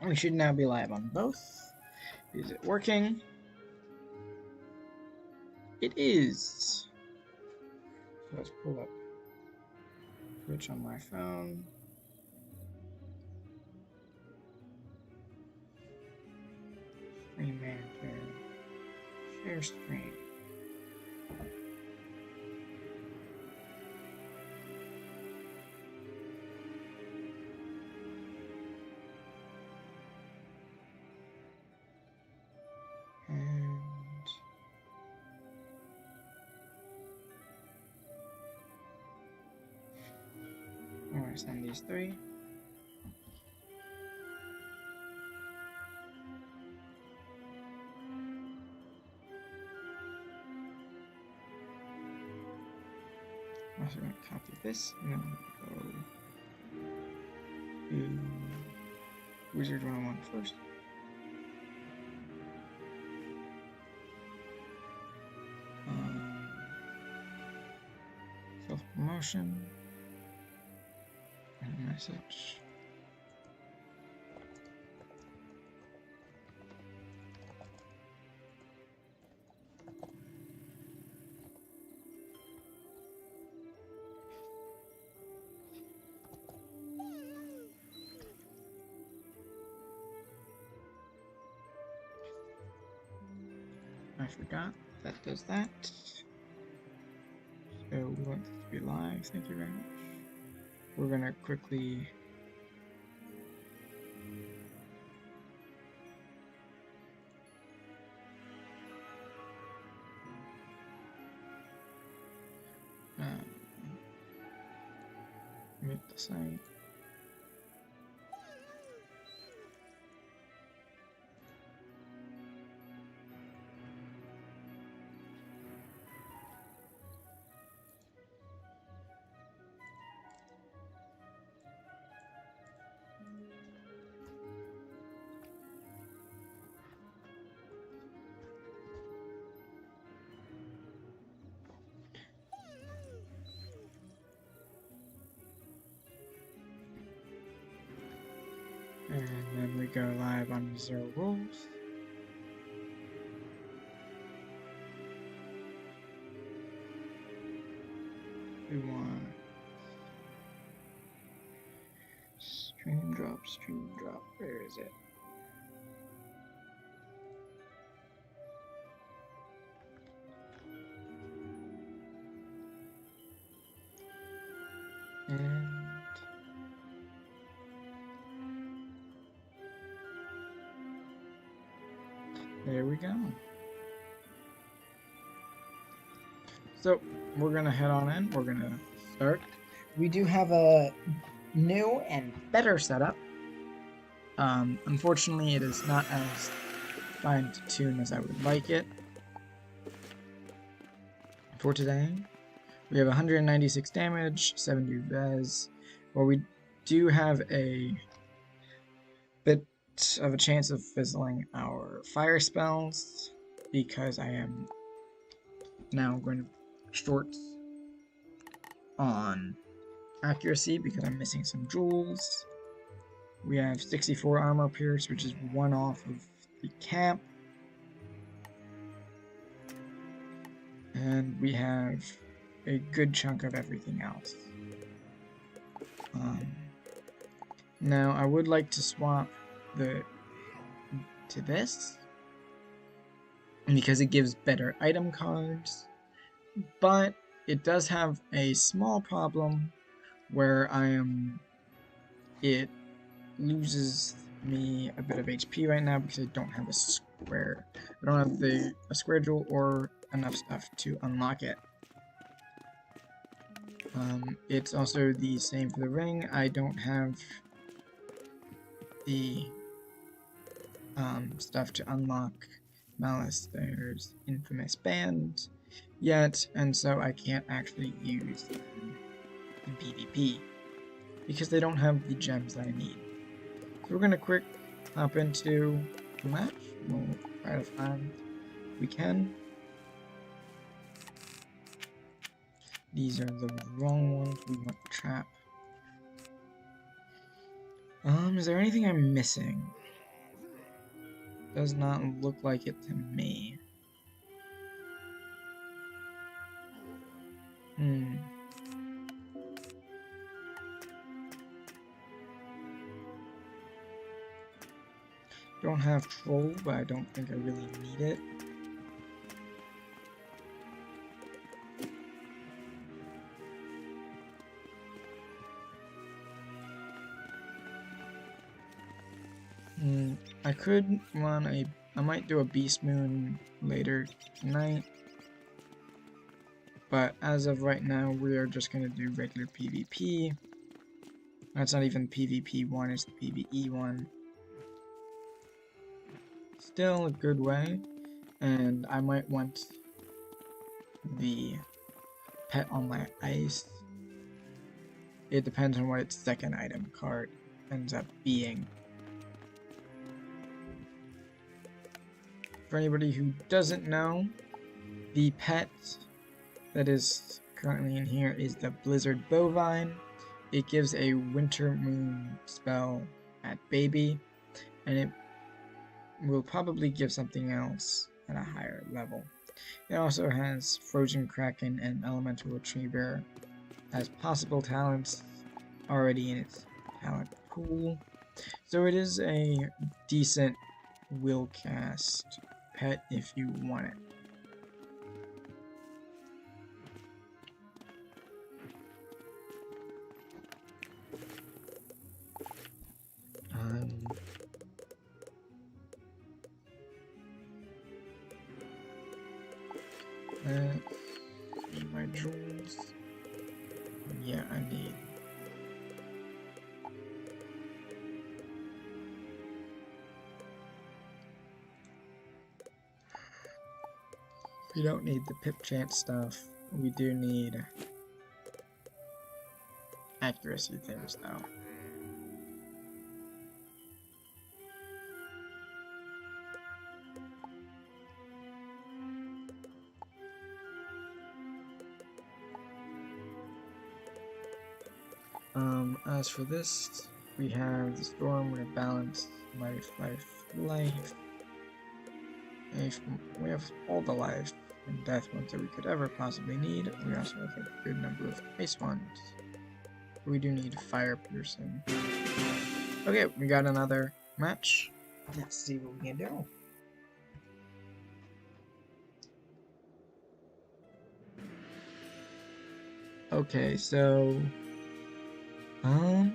We should now be live on both. Is it working? It is. So let's pull up Twitch on my phone. Screen manager. Share screen. I'm going to send these three. I'm also going to copy this and then go to Wizard101 first. Self-promotion. And a message. I forgot that does that. So we want this to be live. Thank you very much. We're gonna quickly mute the site. And then we go live on Azure Wolves. We want stream drop. Where is it? And there we go. So we're gonna head on in. We're gonna start. We do have a new and better setup. Unfortunately, it is not as fine-tuned as I would like it. For today, we have 196 damage, 70 res. Well, we do have a bit of a chance of fizzling our fire spells because I am now going to short on accuracy because I'm missing some jewels. We have 64 armor pierce, which is one off of the camp. And we have a good chunk of everything else. Now I would like to swap to this because it gives better item cards, but it does have a small problem where it loses me a bit of HP right now because I don't have a square. I don't have a square jewel or enough stuff to unlock it. It's also the same for the ring. I don't have the stuff to unlock Malistair's infamous band yet, and so I can't actually use them in PvP because they don't have the gems that I need. So we're gonna quick hop into the match. We'll try to find if we can. These are the wrong ones. We want the trap. Is there anything I'm missing? Does not look like it to me. Don't have troll, but I don't think I really need it. I could run I might do a beast moon later tonight. But as of right now, we are just going to do regular PvP. That's not even PvP 1, it's the PvE 1. Still a good way, and I might want the pet on my ice. It depends on what its second item card ends up being. For anybody who doesn't know, the pet that is currently in here is the Blizzard Bovine. It gives a Winter Moon spell at baby, and it will probably give something else at a higher level. It also has Frozen Kraken and Elemental Retriever as possible talents already in its talent pool, so it is a decent will cast pet if you want it. Need my jewels. Yeah, I need. We don't need the pip chant stuff. We do need accuracy things though. As for this, we have the storm, we have balance, life. We have all the life and death ones that we could ever possibly need. We also have a good number of ice ones. We do need fire piercing. Okay, we got another match. Let's see what we can do. Okay, so I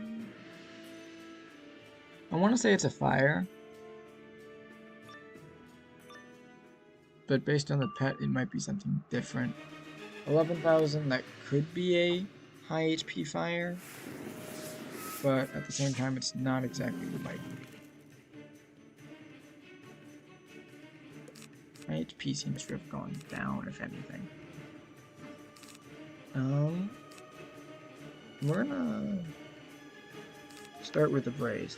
want to say it's a fire, but based on the pet, it might be something different. 11,000, that could be a high HP fire, but at the same time, it's not exactly likely. My HP seems to have gone down, if anything. We're gonna start with the brace.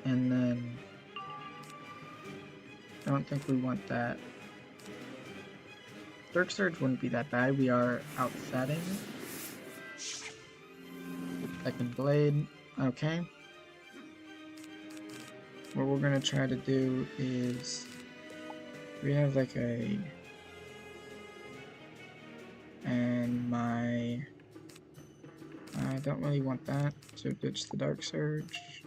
And then I don't think we want that. Dark Surge wouldn't be that bad. We are outsetting. Second Blade. Okay. What we're gonna try to do is we have like a I don't really want that, so ditch the Dark Surge.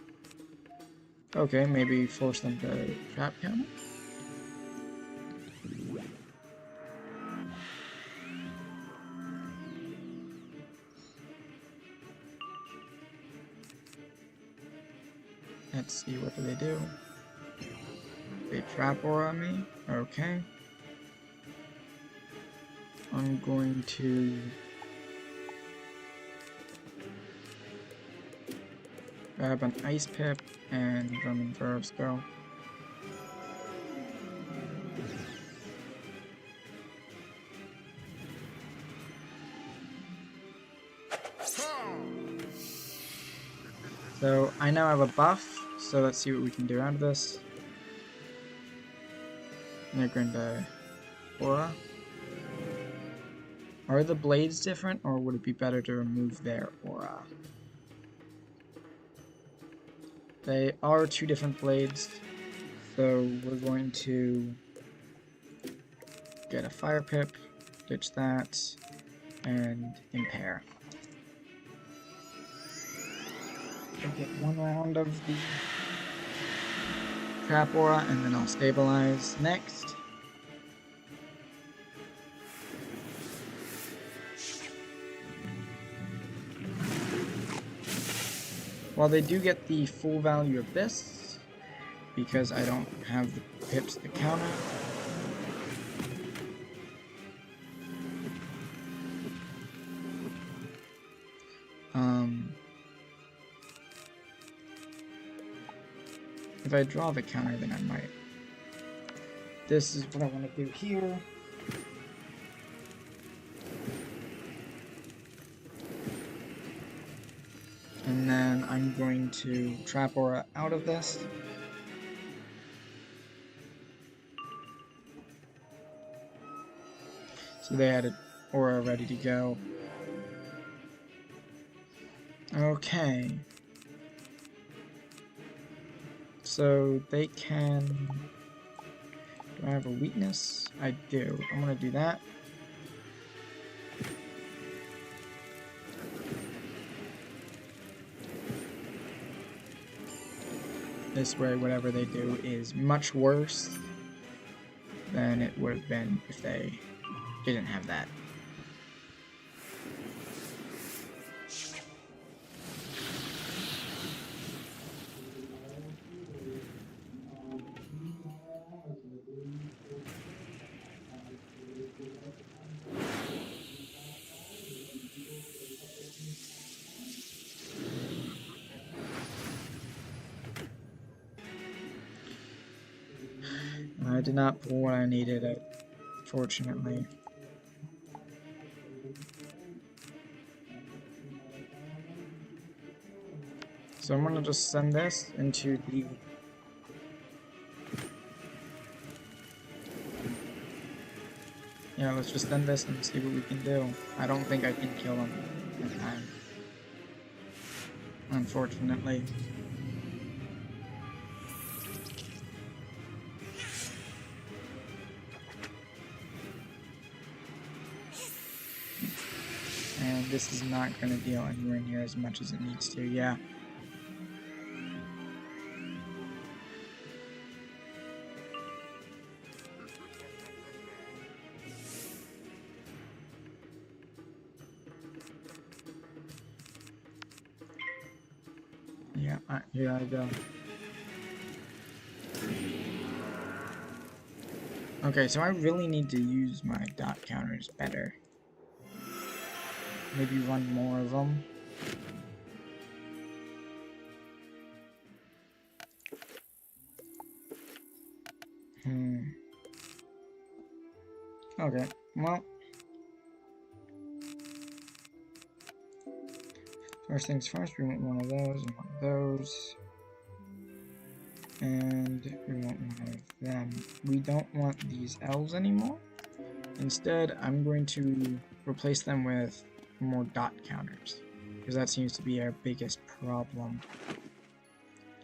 Okay, maybe force them to trap counter. Let's see, what do they do? They trap aura on me? Okay. I'm going to grab an Ice Pip and Drumming Verve spell. So I now have a buff, so let's see what we can do out of this. And they're going to aura. Are the blades different, or would it be better to remove their aura? They are two different blades, so we're going to get a fire pip, ditch that, and impair. I'll get one round of the trap aura, and then I'll stabilize next. While they do get the full value of this, because I don't have the pips to counter, if I draw the counter, then I might. This is what I want to do here. And then I'm going to trap aura out of this. So they had an aura ready to go. Okay. So they can... Do I have a weakness? I do. I'm gonna do that. This way, whatever they do is much worse than it would have been if they didn't have that. I did not pull what I needed, fortunately. So I'm gonna just send this into the... Yeah, let's just send this and see what we can do. I don't think I can kill him in time, unfortunately. And this is not going to deal anywhere near as much as it needs to, yeah. Yeah, here I go. Okay, so I really need to use my dot counters better. Maybe run more of them. Okay, well. First things first, we want one of those and one of those. And we want one of them. We don't want these elves anymore. Instead, I'm going to replace them with more dot counters, because that seems to be our biggest problem,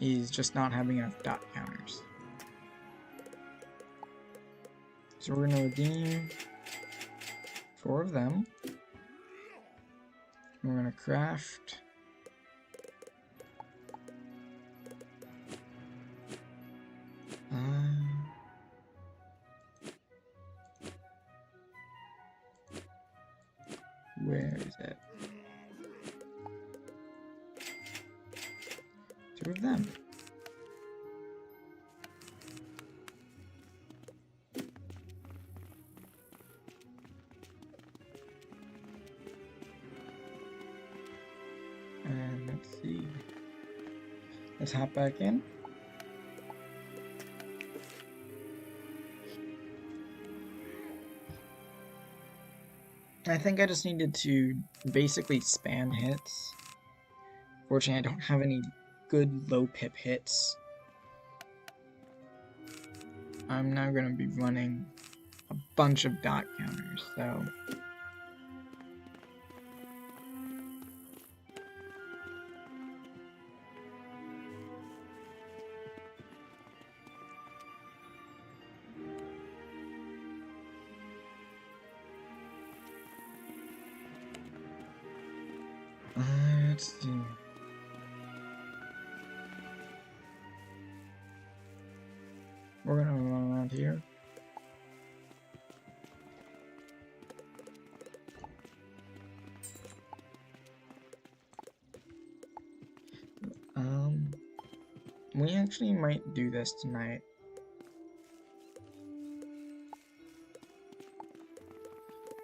is just not having enough dot counters. So we're going to redeem 4 of them. We're going to craft where is it? 2 of them. And let's see. Let's hop back in. I think I just needed to basically spam hits. Fortunately, I don't have any good low pip hits. I'm now going to be running a bunch of dot counters, so... Let's see. We're gonna run around here. We actually might do this tonight.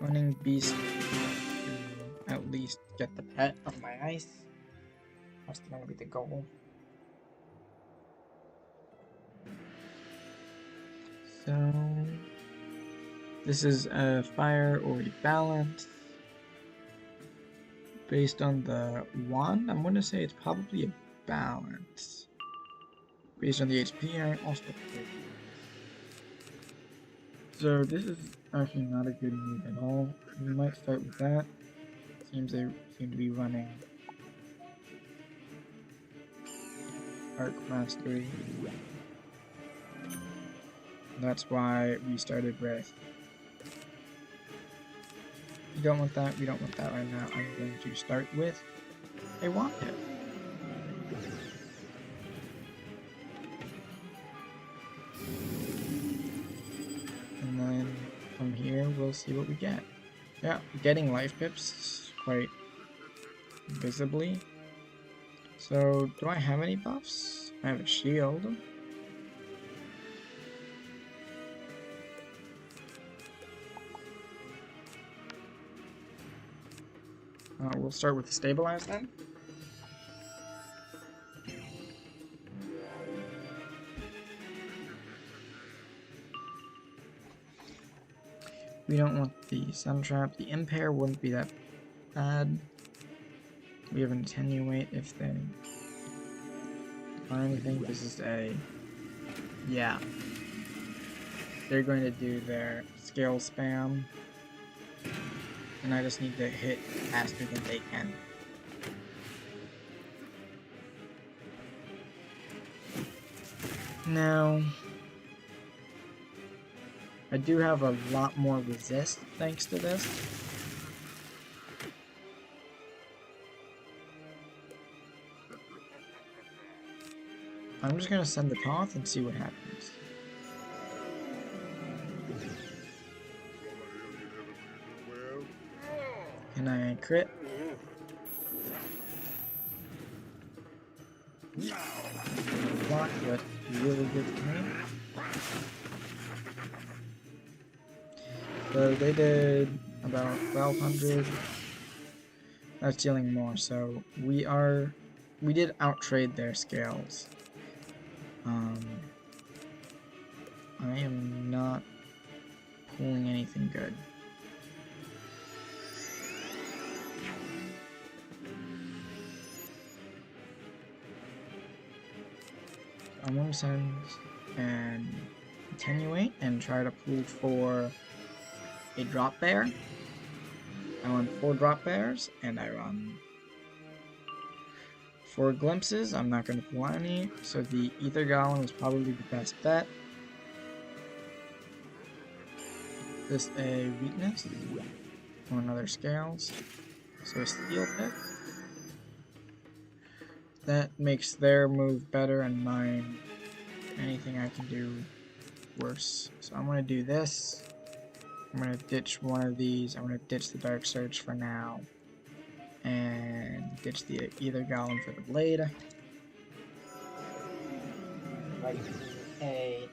Running beast to at least get the pet of my ice. That's gonna be the goal. So this is a fire or a balance. Based on the wand, I'm gonna say it's probably a balance. Based on the HP, I also pick. So this is actually not a good move at all. We might start with that. Seems they seem to be running Arc Mastery. That's why we started with. We don't want that. We don't want that right now. I'm going to start with a wand hit. And then from here, we'll see what we get. Yeah, getting life pips quite visibly. So, do I have any buffs? I have a shield. We'll start with the stabilize then. We don't want the sun trap. The impair wouldn't be that bad. We have an attenuate if they or anything. This is a yeah. They're going to do their scale spam. And I just need to hit faster than they can. Now, I do have a lot more resist thanks to this. I'm just gonna send the Toth and see what happens. Can I crit? Block, but really good for me. So they did about 1200. That's dealing more, so we did outtrade their scales. I am not pulling anything good. I'm going to send and attenuate and try to pull for a drop bear. I run 4 drop bears and I run 4 glimpses. I'm not going to pull any, so the ether golem is probably the best bet. This a weakness or another scales, so a steel pick. That makes their move better and mine, anything I can do, worse. So I'm going to do this. I'm going to ditch one of these. I'm going to ditch the Dark Surge for now. And ditch the Ether Golem for the blade. Right,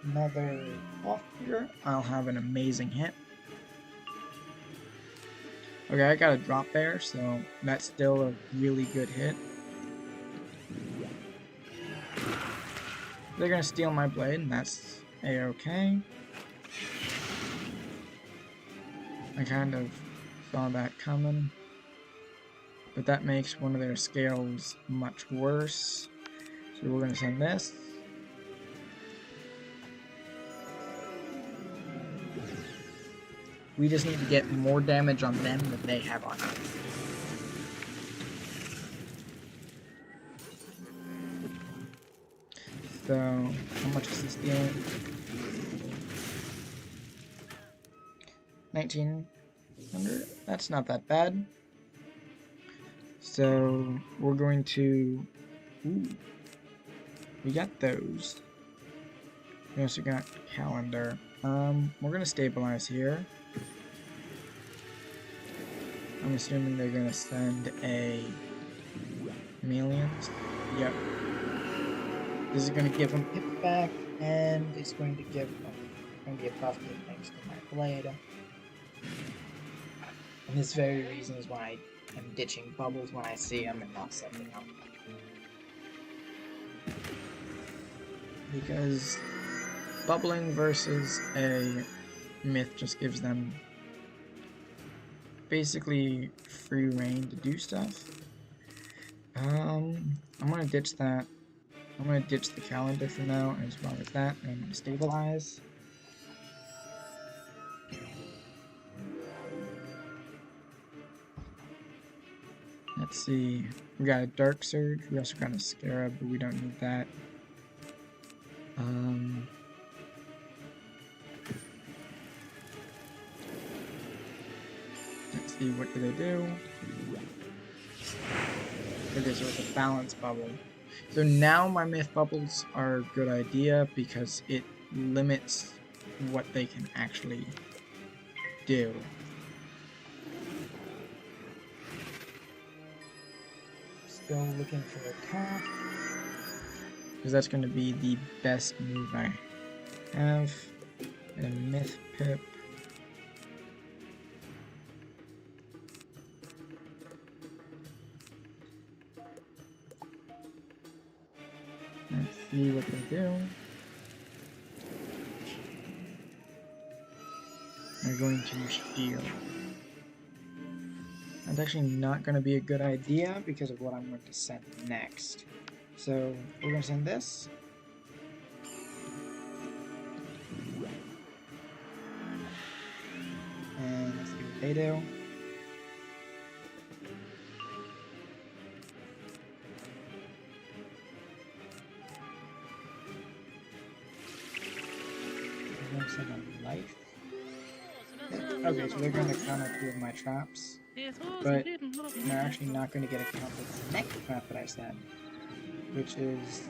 another off here. I'll have an amazing hit. Okay, I got a drop bear, so that's still a really good hit. They're gonna steal my blade, and that's a-okay. I kind of saw that coming. But that makes one of their scales much worse. So we're gonna send this. We just need to get more damage on them than they have on us. So, how much is this dealing? 1900? That's not that bad. So we're going to, ooh, we got those. We also got calendar. We're gonna stabilize here. I'm assuming they're gonna send a chameleons. Yep. This is gonna give him hip back, and it's going to give him going to be a buff gain thanks to my blade. And this very reason is why I'm ditching bubbles when I see them and not sending them. Because bubbling versus a myth just gives them basically free reign to do stuff. I'm gonna ditch that. I'm gonna ditch the calendar for now, as well as that, and I'm gonna stabilize. Let's see. We got a Dark Surge. We also got a Scarab, but we don't need that. Let's see, what do they do? Okay, so it's a balance bubble. So now my myth bubbles are a good idea because it limits what they can actually do. Still looking for a calf, because that's going to be the best move I have. And a myth pip. Let's see what they do. They're going to steal. That's actually not going to be a good idea because of what I'm going to send next. So we're going to send this. And let's see what they do. I'm going to send a life. Okay, so they're going to counter two of my traps, but they're actually not going to get a count with the next trap that I send, which is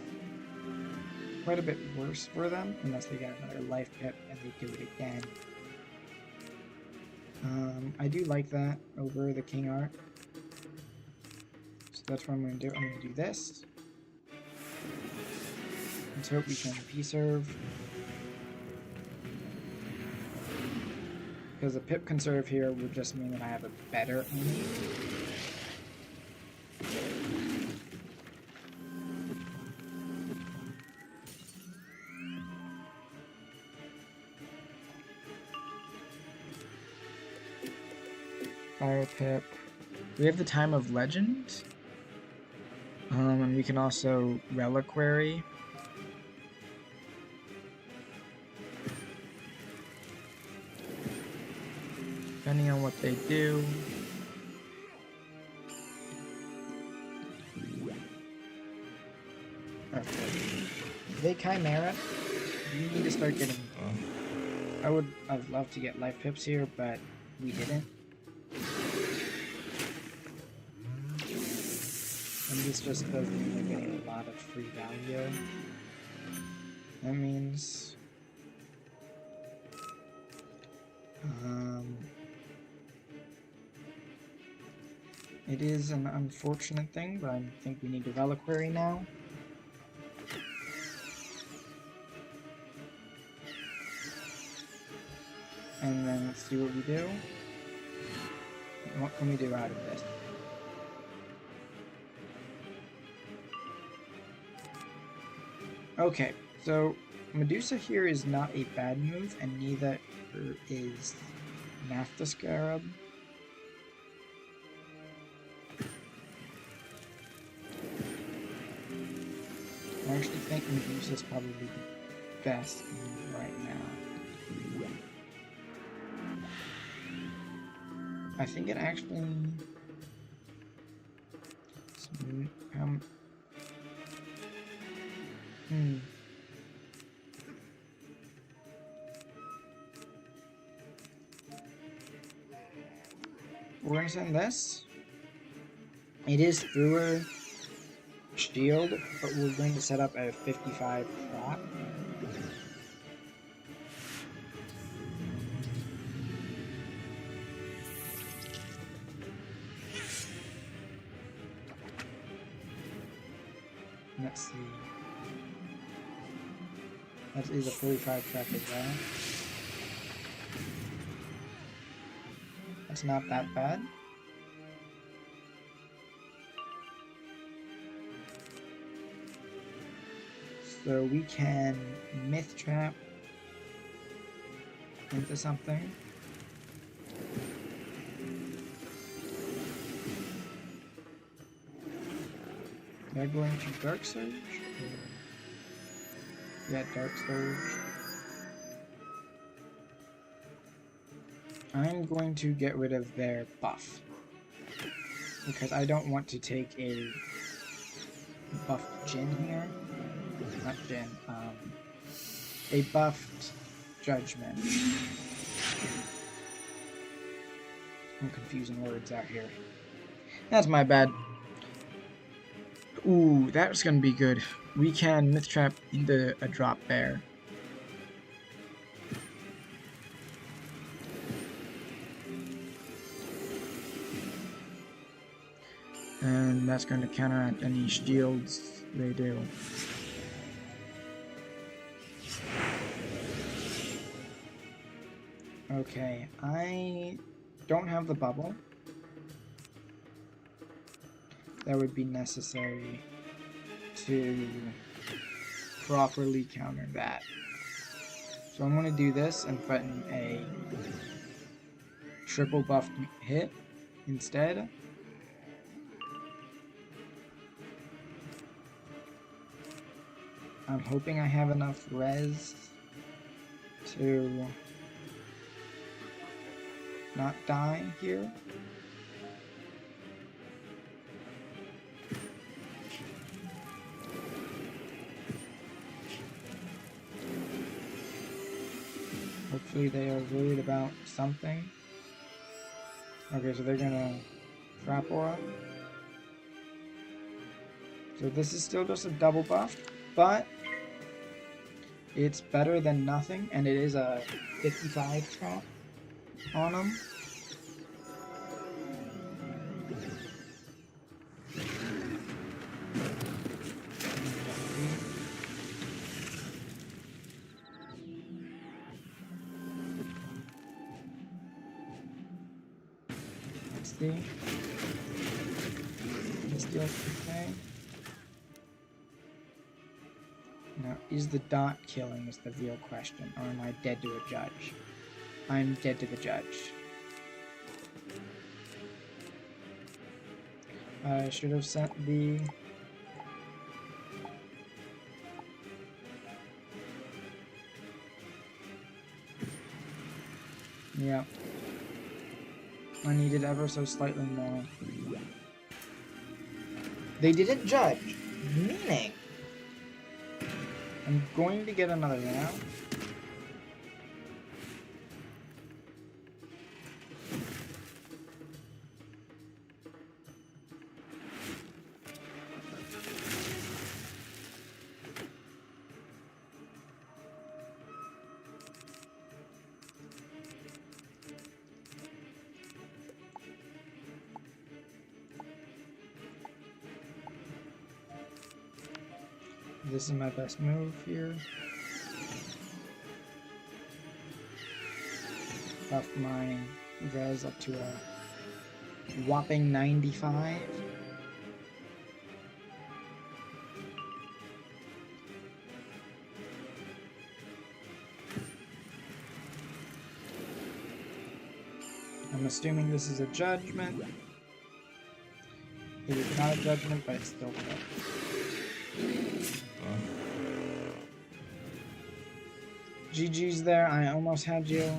quite a bit worse for them, unless they get another life pip and they do it again. I do like that over the King Art, so that's what I'm going to do. I'm going to do this. Let's hope we can P-serve. Because a pip conserve here would just mean that I have a better aim. Fire pip. We have the Time of Legend. And we can also Reliquary. Depending on what they do. Okay. They Chimera. You need to start getting. I would have loved to get life pips here, but we didn't. And this just does mean we're getting a lot of free value. That means. It is an unfortunate thing, but I think we need a Reliquary now. And then let's see what we do. What can we do out of this? Okay, so Medusa here is not a bad move, and neither is Naphtha Scarab. I actually think Medusa is probably the best move right now. I think it actually... We're gonna send this. It is through a shield, but we're going to set up a 55 trap. Let's see. That is a 45 trap as well. That's not that bad. So we can myth trap into something. They're going to Dark Surge? Yeah, Dark Surge. I'm going to get rid of their buff. Because I don't want to take a buffed Jin here. Not Jin, a buffed Judgment. I'm confusing words out here. That's my bad. Ooh, that's gonna be good. We can myth trap into a drop bear. And that's going to counteract any shields they do. Okay, I don't have the bubble that would be necessary to properly counter that. So I'm going to do this and threaten a triple buffed hit instead. I'm hoping I have enough res to not die here. Hopefully they are worried about something. Okay, so they're gonna trap aura. So this is still just a double buff, but it's better than nothing, and it is a 55 trap on them. Let's see. This deals okay. Now, is the dot killing is the real question, or am I dead to a judge? I'm dead to the judge. I should have sent the... Yeah. I needed ever so slightly more. They didn't judge, meaning I'm going to get another round. This is my best move here. Buff my res up to a whopping 95. I'm assuming this is a judgment. It is not a judgment, but it's still good. GG's there, I almost had you.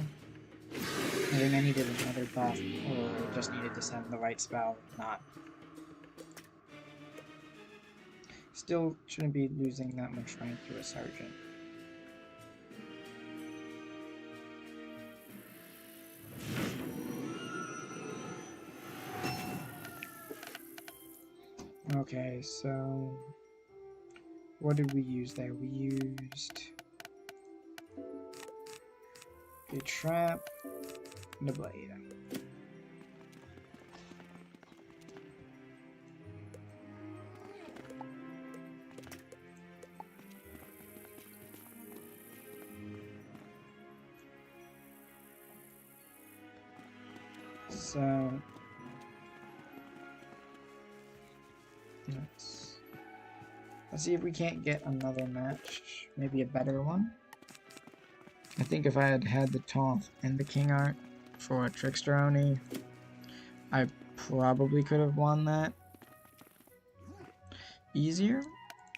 I think I needed another buff, or just needed to send the right spell, not. Still shouldn't be losing that much rank to a sergeant. Okay, so what did we use there? We used a trap and a blade. So let's see if we can't get another match, maybe a better one. I think if I had had the Toth and the King Art for a Trickster Oni, I probably could have won that easier.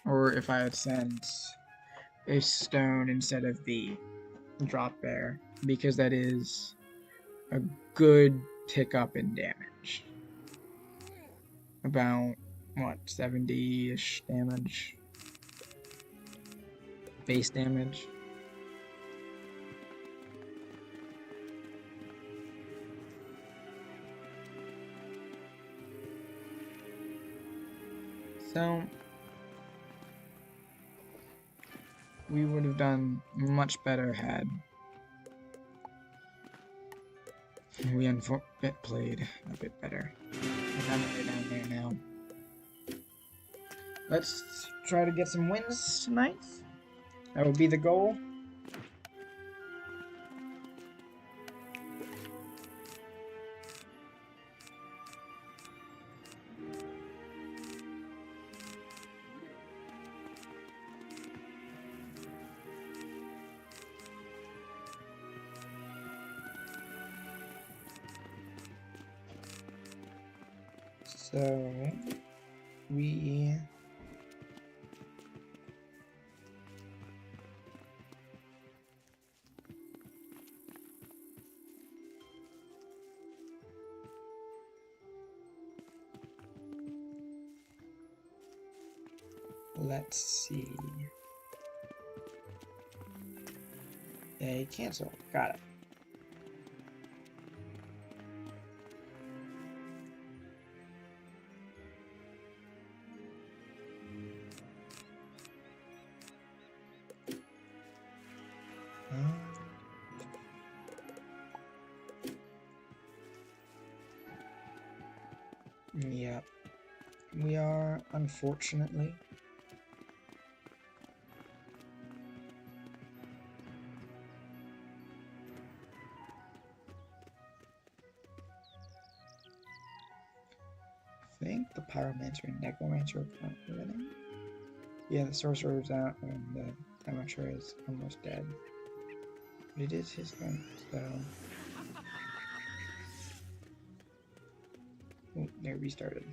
Or if I had sent a stone instead of the drop bear, because that is a good tick up in damage. About, what, 70-ish damage? Base damage. So we would have done much better had we played a bit better. I'm down there now. Let's try to get some wins tonight. That would be the goal. So let's see. They cancel. Got it. Yep. We are, unfortunately. I think the Pyromancer and Necromancer are currently winning. Yeah, the Sorcerer's out and the Amateur is almost dead. But it is his turn, so... Oh, they restarted.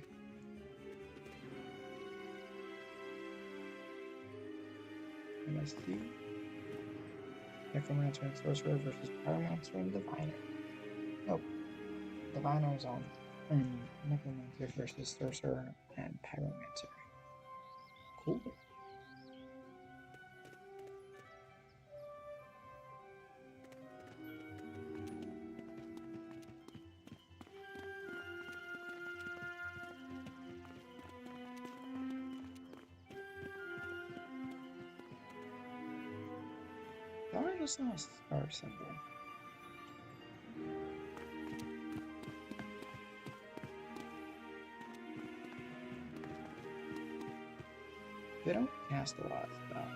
MST. Necromancer and Sorcerer versus Pyromancer and Diviner. Nope. Diviner is on. And Necromancer versus Sorcerer and Pyromancer. Cool. Why is not a star symbol? They don't cast a lot of spells.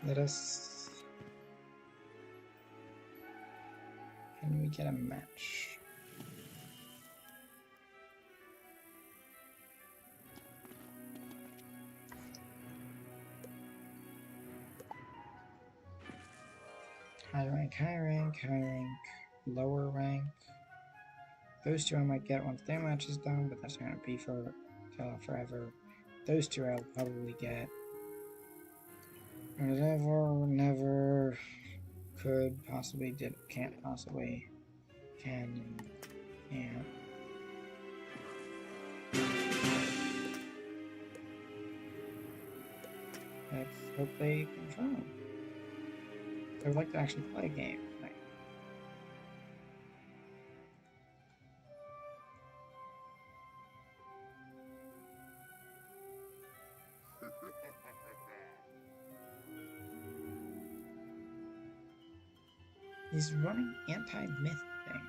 Let us... Can we get a match? High rank, high rank, high rank, lower rank. Those two I might get once their match is done, but that's not gonna be for forever. Those two I'll probably get. Whatever, never, could, possibly, did, can't, possibly, can, can't. Let's hope they confirm. I would like to actually play a game tonight. He's running anti-myth things.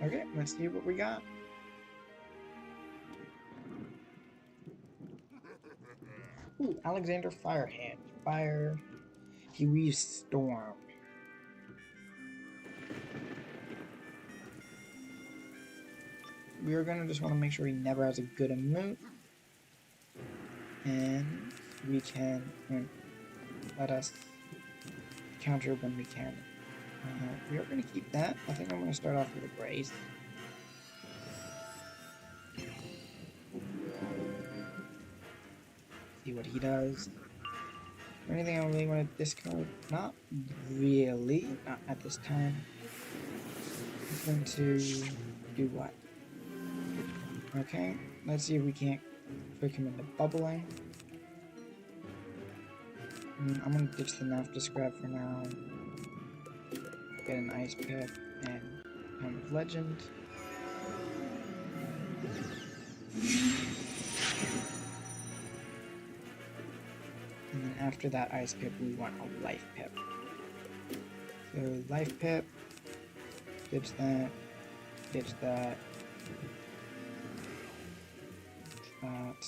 Okay, let's see what we got. Ooh, Alexander Firehand. Fire. He weaves storm. We are gonna just want to make sure he never has a good emote. And we can let us counter when we can. We are going to keep that. I think I'm going to start off with a brace. See what he does. Anything I really want to discard? Not really. Not at this time. He's going to do what? Okay. Let's see if we can't trick him into bubbling. I'm going to ditch the Nafta Scrap for now. Get an Ice Pip and Helm of Legend. And then after that Ice Pip, we want a Life Pip. So Life Pip, ditch that, ditch that, that,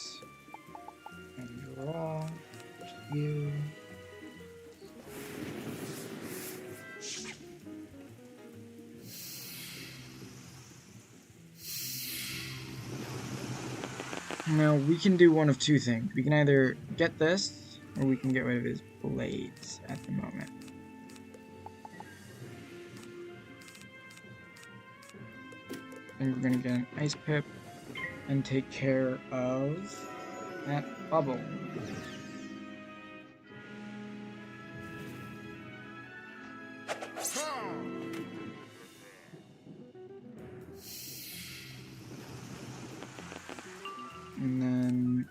and draw, you. Now, we can do one of two things. We can either get this, or we can get rid of his blades at the moment. And we're going to get an Ice Pip and take care of that bubble. And then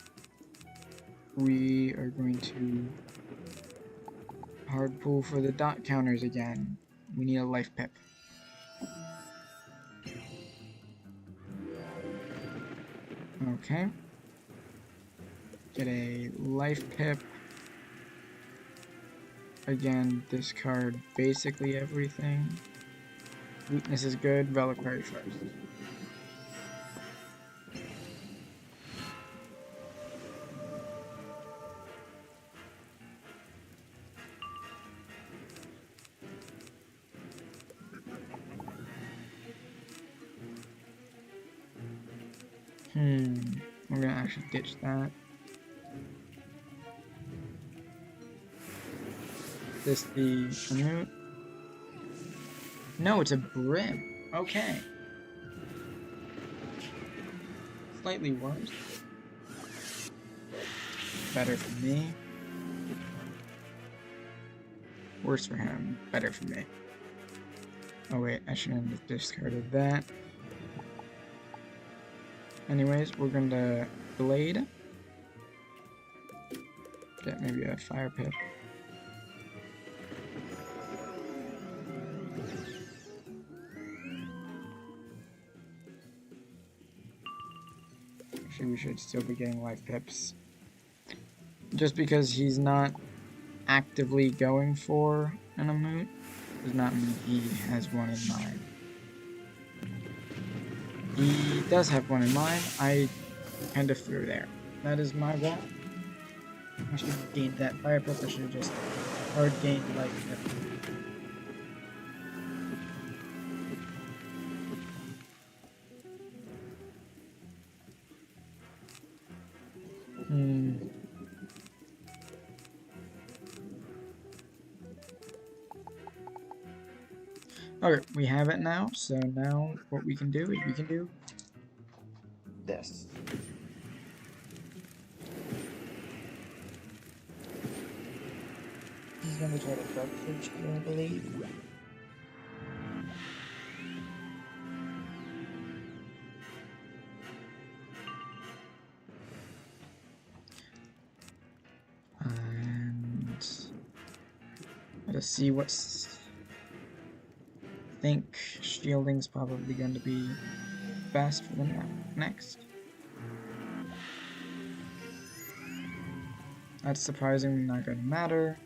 we are going to hard pull for the dot counters again. We need a Life Pip. Okay. Get a Life Pip. Again, discard basically everything. Weakness is good, Reliquary first. We're gonna actually ditch that. This the Canute? No, it's a Brim. Okay. Slightly worse. Better for me. Worse for him. Better for me. Oh wait, I shouldn't have discarded that. Anyways, we're going to Blade. Get maybe a Fire Pip. Actually, we should still be getting Life Pips. Just because he's not actively going for an emote does not mean he has one in mind. He does have one in mind. I kind of threw there. That is my bad. I should have gained that Fire Pip. I should have just hard gained Life Pip. Okay, we have it now, so now what we can do is we can do this. He's gonna try to dark search here, I believe. And let's see what's. I think shielding's probably going to be best for the next. That's surprisingly not going to matter.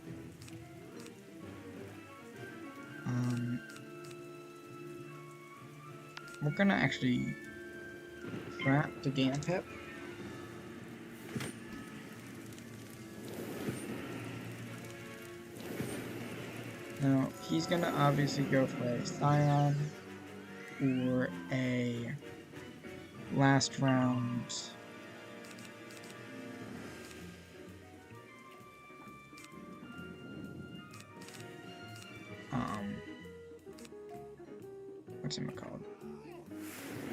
We're gonna actually trap to gain a pip. Now, he's gonna obviously go for a Scion or a last round what's it called?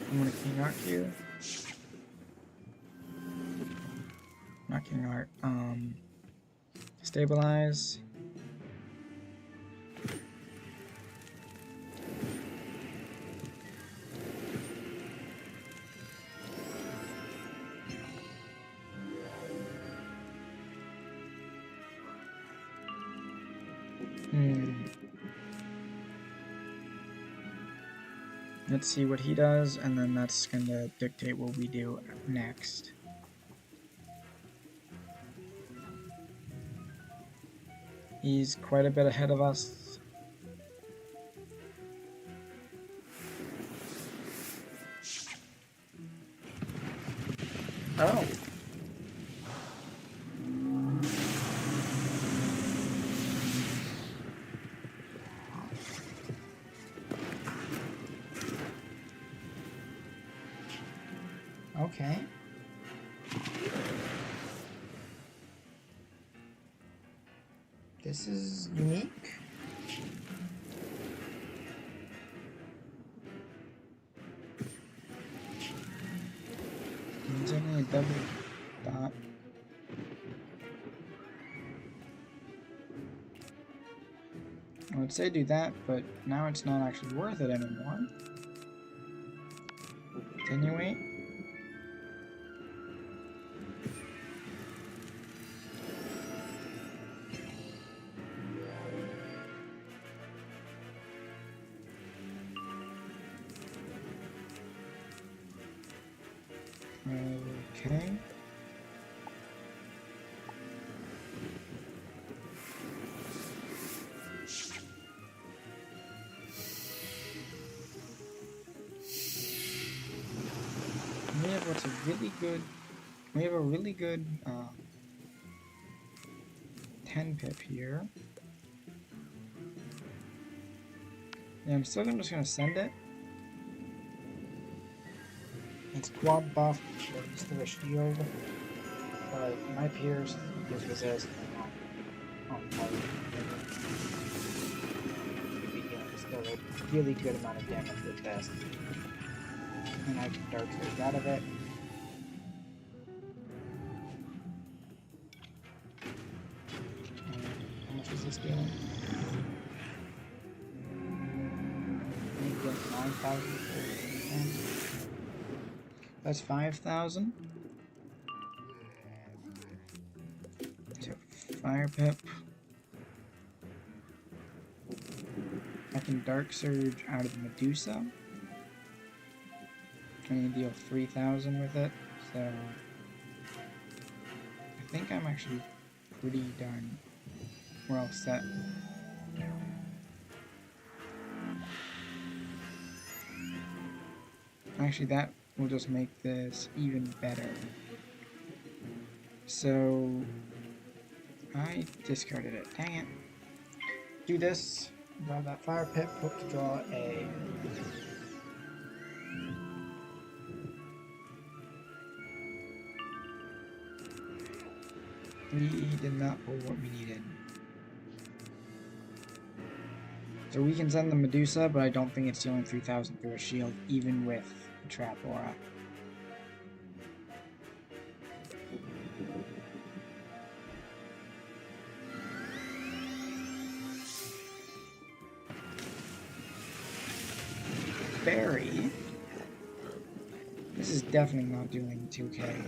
I'm gonna King Art you. Not King Art, Stabilize. Let's see what he does, and then that's gonna dictate what we do next. He's quite a bit ahead of us. Oh. Okay. This is unique. It's only a double dot. I would say do that, but now it's not actually worth it anymore. Attenuate. Okay. We have what's a really good. We have a really good 10 pip here. Yeah, I'm still just gonna send it. It's quad buff, it's through a shield, but my peers gives resist. Be dealing still a really good amount of damage with this. And I can dark surge out of it. How much is this doing? Maybe like 9,000. That's 5,000. So fire pip. I can dark surge out of Medusa. I can deal 3,000 with it, so I think I'm actually pretty darn well set. Actually, that will just make this even better. So I discarded it. Dang it. Do this. Grab that fire pip. Hope to draw a. We did not pull what we needed. So we can send the Medusa, but I don't think it's dealing 3,000 through a shield, even with the Trap Aura. Barry. This is definitely not doing 2k.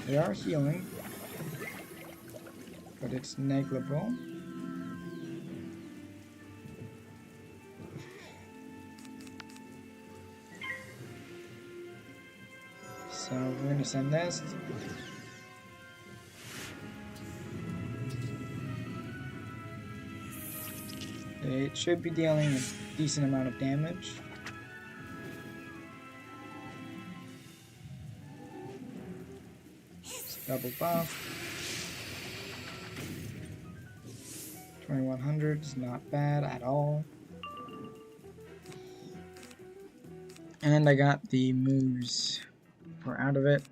They are healing, but it's negligible. So we're going to send this. It should be dealing a decent amount of damage. It's double buff. 2100 is not bad at all. And I got the moves for out of it.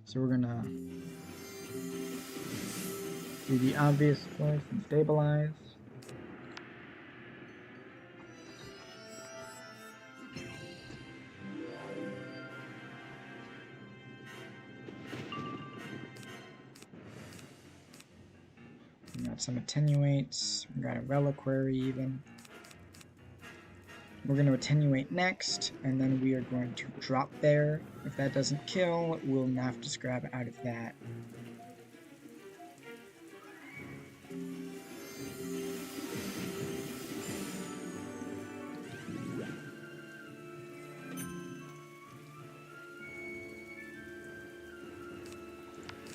So we're gonna do the obvious choice and stabilize. We got some attenuates, we got a reliquary even. We're going to attenuate next, and then we are going to drop there. If that doesn't kill, we'll have to scrap out of that.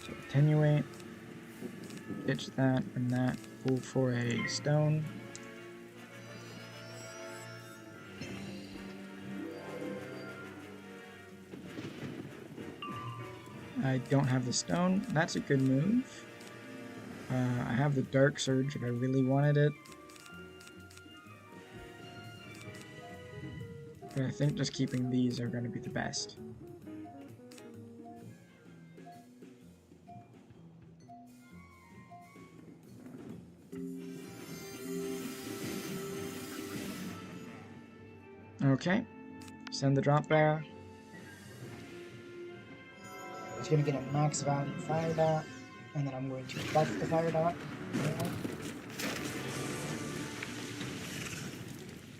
So attenuate, ditch that and that, pull for a stone. I don't have the stone. That's a good move. I have the Dark Surge if I really wanted it. But I think just keeping these are going to be the best. Okay. Send the drop bear. It's going to get a max value fire dot, and then I'm going to buff the fire dot.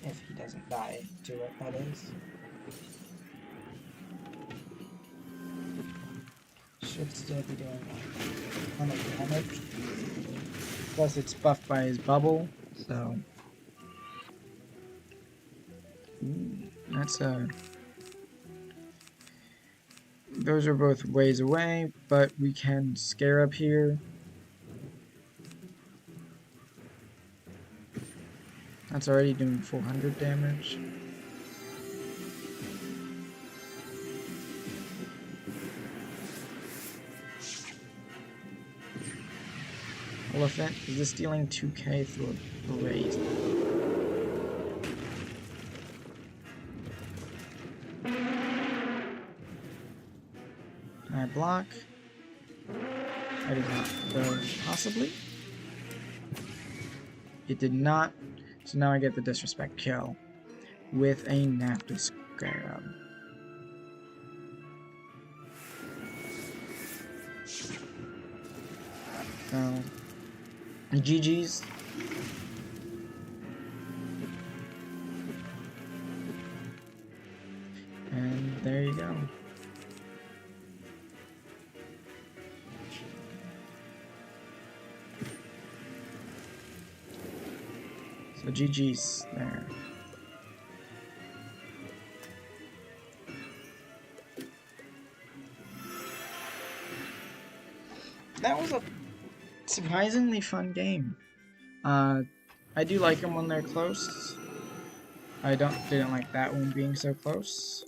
If he doesn't die to it, that is. Should still be doing a ton of damage. Plus it's buffed by his bubble, so... Ooh, that's a... Those are both ways away, but we can scare up here. That's already doing 400 damage. Elephant, is this dealing 2k through a raid? Can I block? I did not. Possibly? It did not. So now I get the disrespect kill with a Napta Scarab. So, GG's. And there you go. So GG's there. That was a surprisingly fun game. I do like them when they're close. I didn't like that one being so close.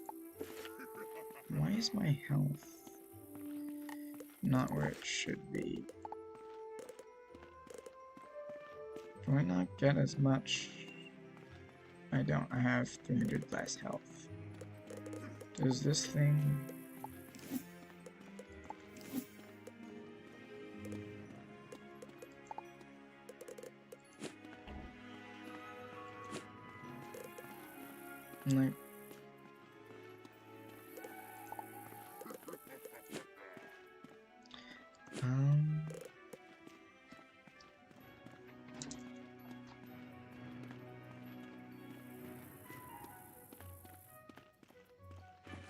Why is my health not where it should be? Do I not get as much? I don't. I have 300 less health. Does this thing... Like, um,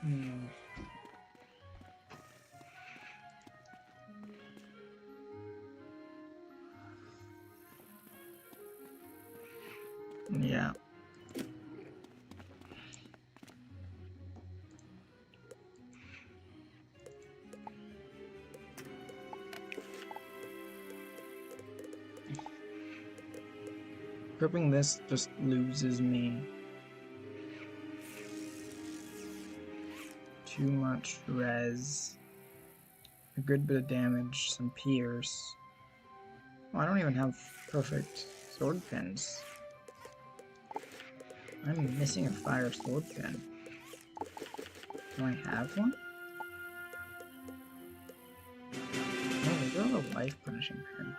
hmm. Yeah. Equipping this just loses me too much res, a good bit of damage, some pierce. Oh, I don't even have perfect sword pins. I'm missing a fire sword pin. Do I have one? No, I do have a life punishing pin.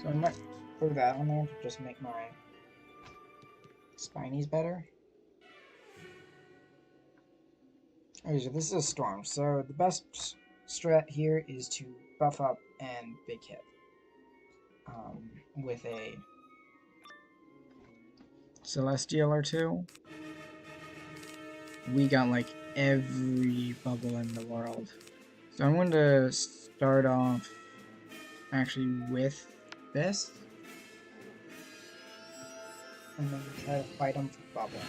So I might throw that on there to just make my spinies better. Okay, so this is a storm, so the best strat here is to buff up and big hit. With a Celestial or two, we got like every bubble in the world. So I'm going to start off actually with this, and then try to fight him for bubble.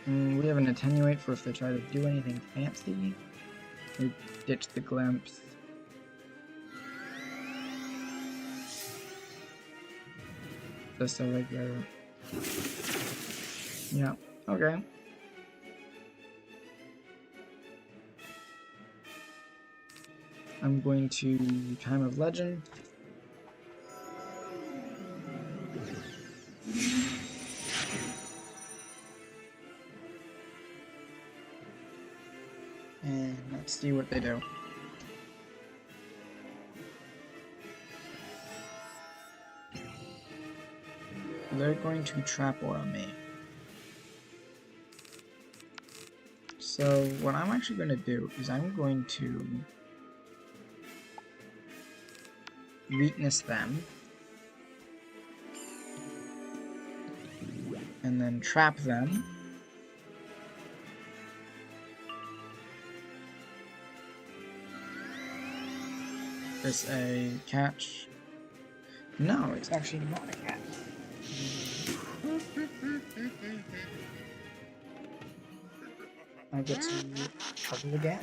We have an attenuate for if they try to do anything fancy. We ditch the glimpse. Just a regular. Yeah, okay. I'm going to Time of Legend. And let's see what they do. They're going to trap oil me. So what I'm actually going to do is I'm going to weakness them and then trap them. Is a catch? No, it's actually not a catch. I get to trouble again.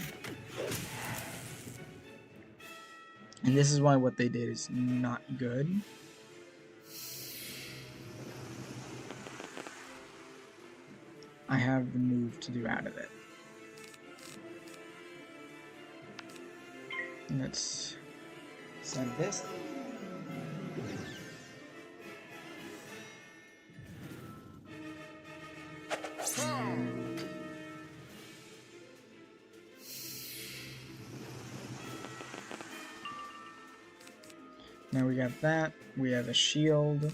And this is why what they did is not good. I have the move to do out of it. Let's send this. Now we got that. We have a shield.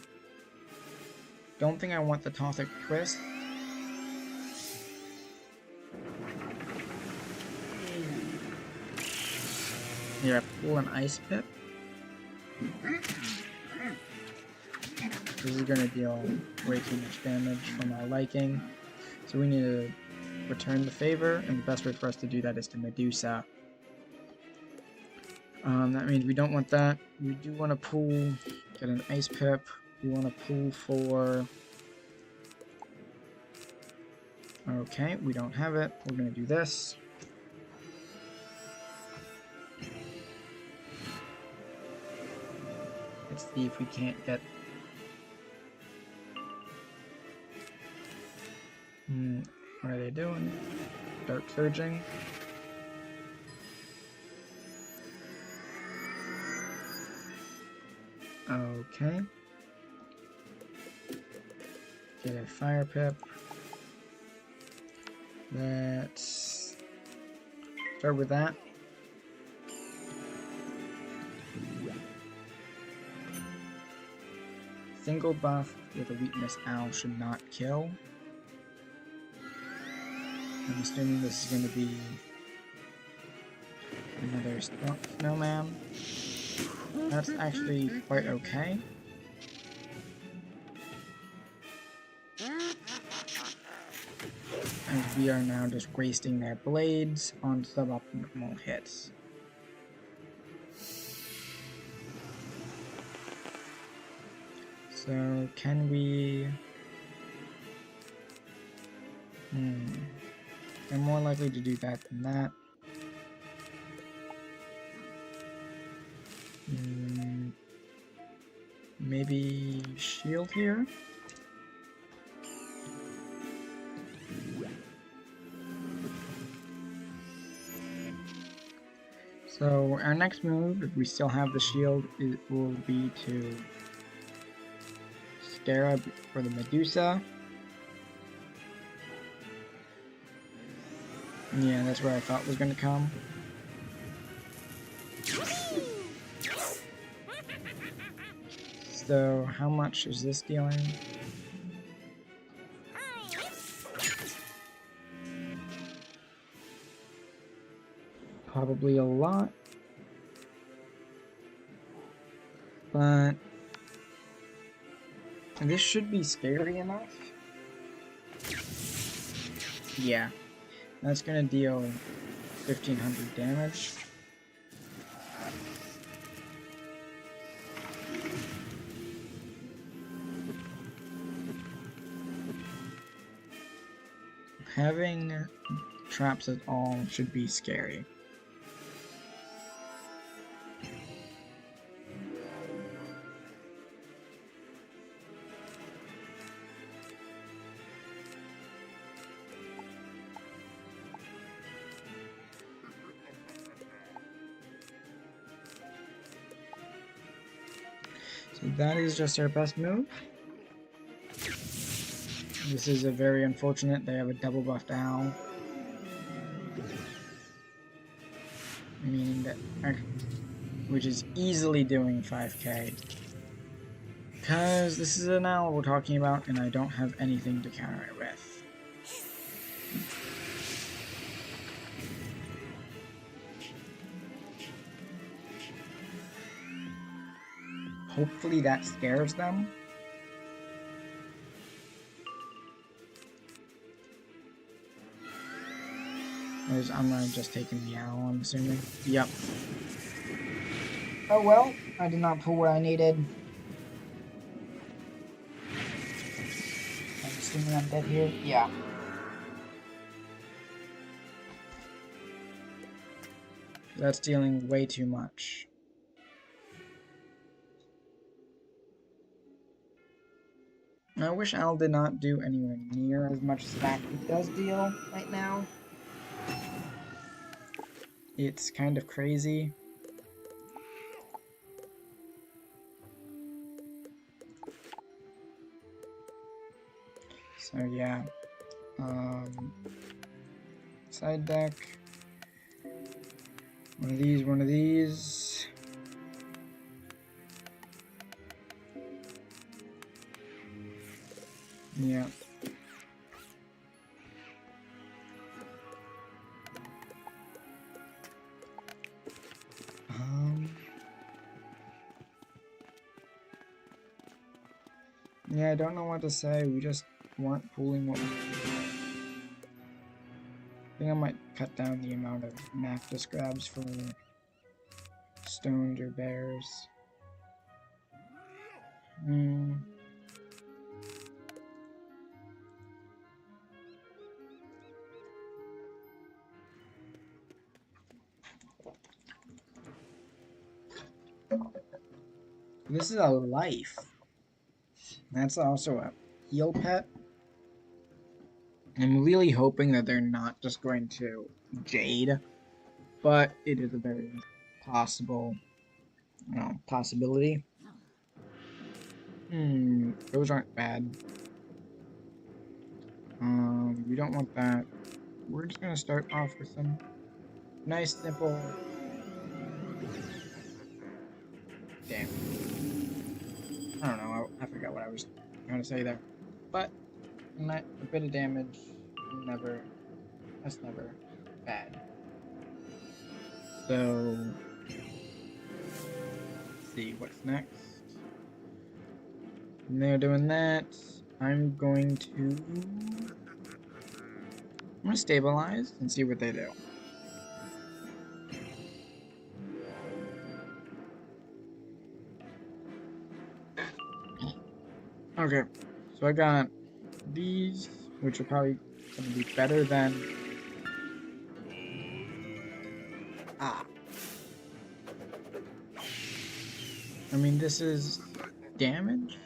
Don't think I want the Tothic Twist. Yeah, pull an Ice Pip. This is going to deal way too much damage for my liking. So we need to return the favor, and the best way for us to do that is to Medusa. That means we don't want that. We do want to pull, get an Ice Pip. We want to pull for... Okay, we don't have it. We're going to do this. Let's see if we can't get... What are they doing? Dark Surging. Okay. Get a Fire Pip. Let's start with that. single buff with a weakness owl should not kill. I'm assuming this is going to be another snowman. That's actually quite okay. As we are now just wasting their blades on suboptimal hits. So, can we... I'm more likely to do that than that. Maybe shield here? So our next move, if we still have the shield, it will be to Scarab for the Medusa. Yeah, that's where I thought was going to come. So how much is this dealing? Probably a lot, but this should be scary enough. Yeah, that's gonna deal 1500 damage. Having traps at all should be scary. So that is just our best move. This is a very unfortunate. They have a double buffed owl. Meaning that, which is easily doing 5k. Because this is an owl we're talking about, and I don't have anything to counter it with. Hopefully that scares them. I'm not just taking the owl, I'm assuming. Yep. Oh well, I did not pull what I needed. I'm assuming I'm dead here? Yeah. That's dealing way too much. I wish Al did not do anywhere near as much stack he does deal right now. It's kind of crazy. So yeah. Side deck. One of these, one of these. Yeah. Yeah, I don't know what to say. We just weren't pulling what we needed. I think I might cut down the amount of Nactus grabs for stones or bears. This is a life. That's also a heal pet. I'm really hoping that they're not just going to Jade, but it is a very possible possibility. Those aren't bad. We don't want that. We're just gonna start off with some nice simple. Damn. I don't know, I forgot what I was trying to say there. But a bit of damage, that's never bad. So, let's see what's next. And they're doing that. I'm going to stabilize and see what they do. Okay, so I got these, which are probably going to be better than... I mean, this is damage,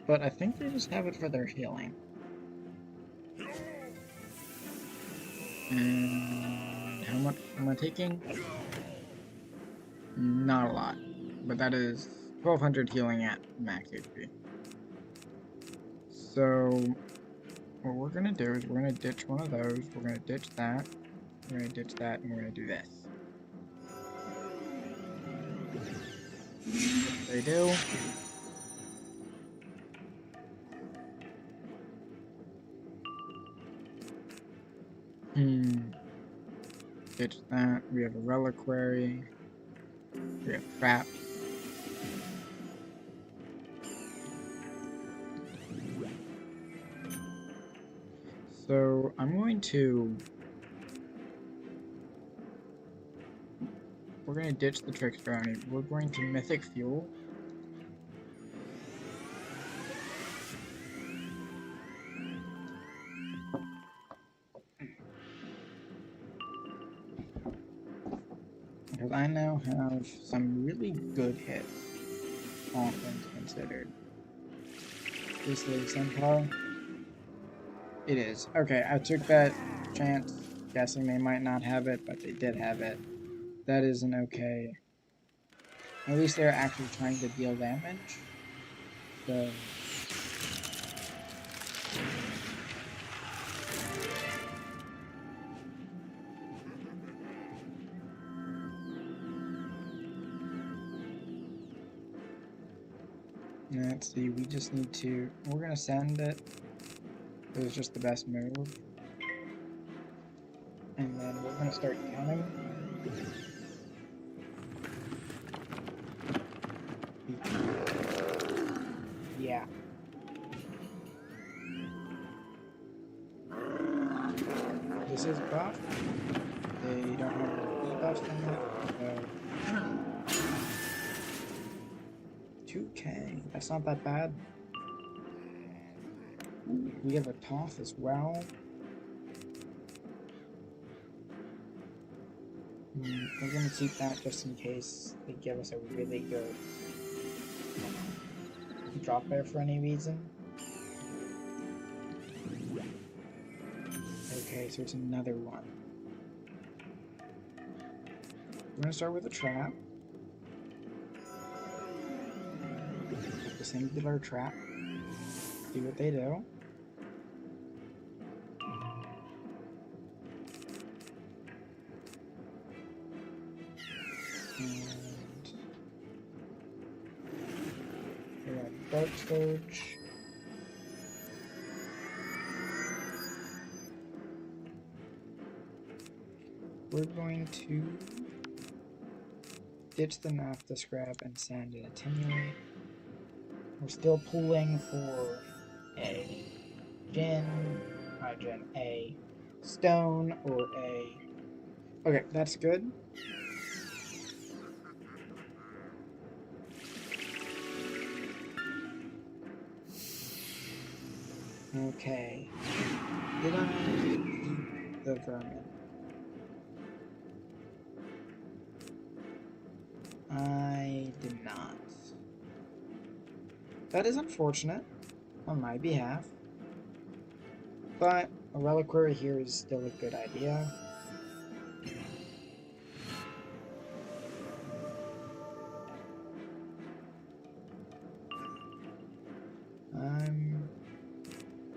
but I think they just have it for their healing. And how much am I taking? Not a lot, but that is 1200 healing at max HP. So, what we're gonna do is we're gonna ditch one of those, we're gonna ditch that, we're gonna ditch that, and we're gonna do this. What they do. Ditch that. We have a reliquary. We have traps. So I'm going to... We're going to ditch the Trickster Army. We're going to Mythic Fuel. Because I now have some really good hits, all things considered. This is Centaur. It is. Okay, I took that chance, guessing they might not have it, but they did have it. That is an okay. At least they're actually trying to deal damage. So... Let's see, we just need to... We're gonna send it. It was just the best move. And then we're gonna start counting. Yeah. This is buff. They don't have any debuffs in it, so... 2k. That's not that bad. We have a Toth as well. We're gonna keep that just in case they give us a really good drop there for any reason. Okay, so it's another one. We're gonna start with a trap. The singular trap. See what they do. And we got Dark Scourge. We're going to ditch the naphtha scrap and sand and attenuate. We're still pulling for a a stone, or a... Okay, that's good. Okay. Did I eat the vermin? I did not. That is unfortunate on my behalf, but a reliquary here is still a good idea.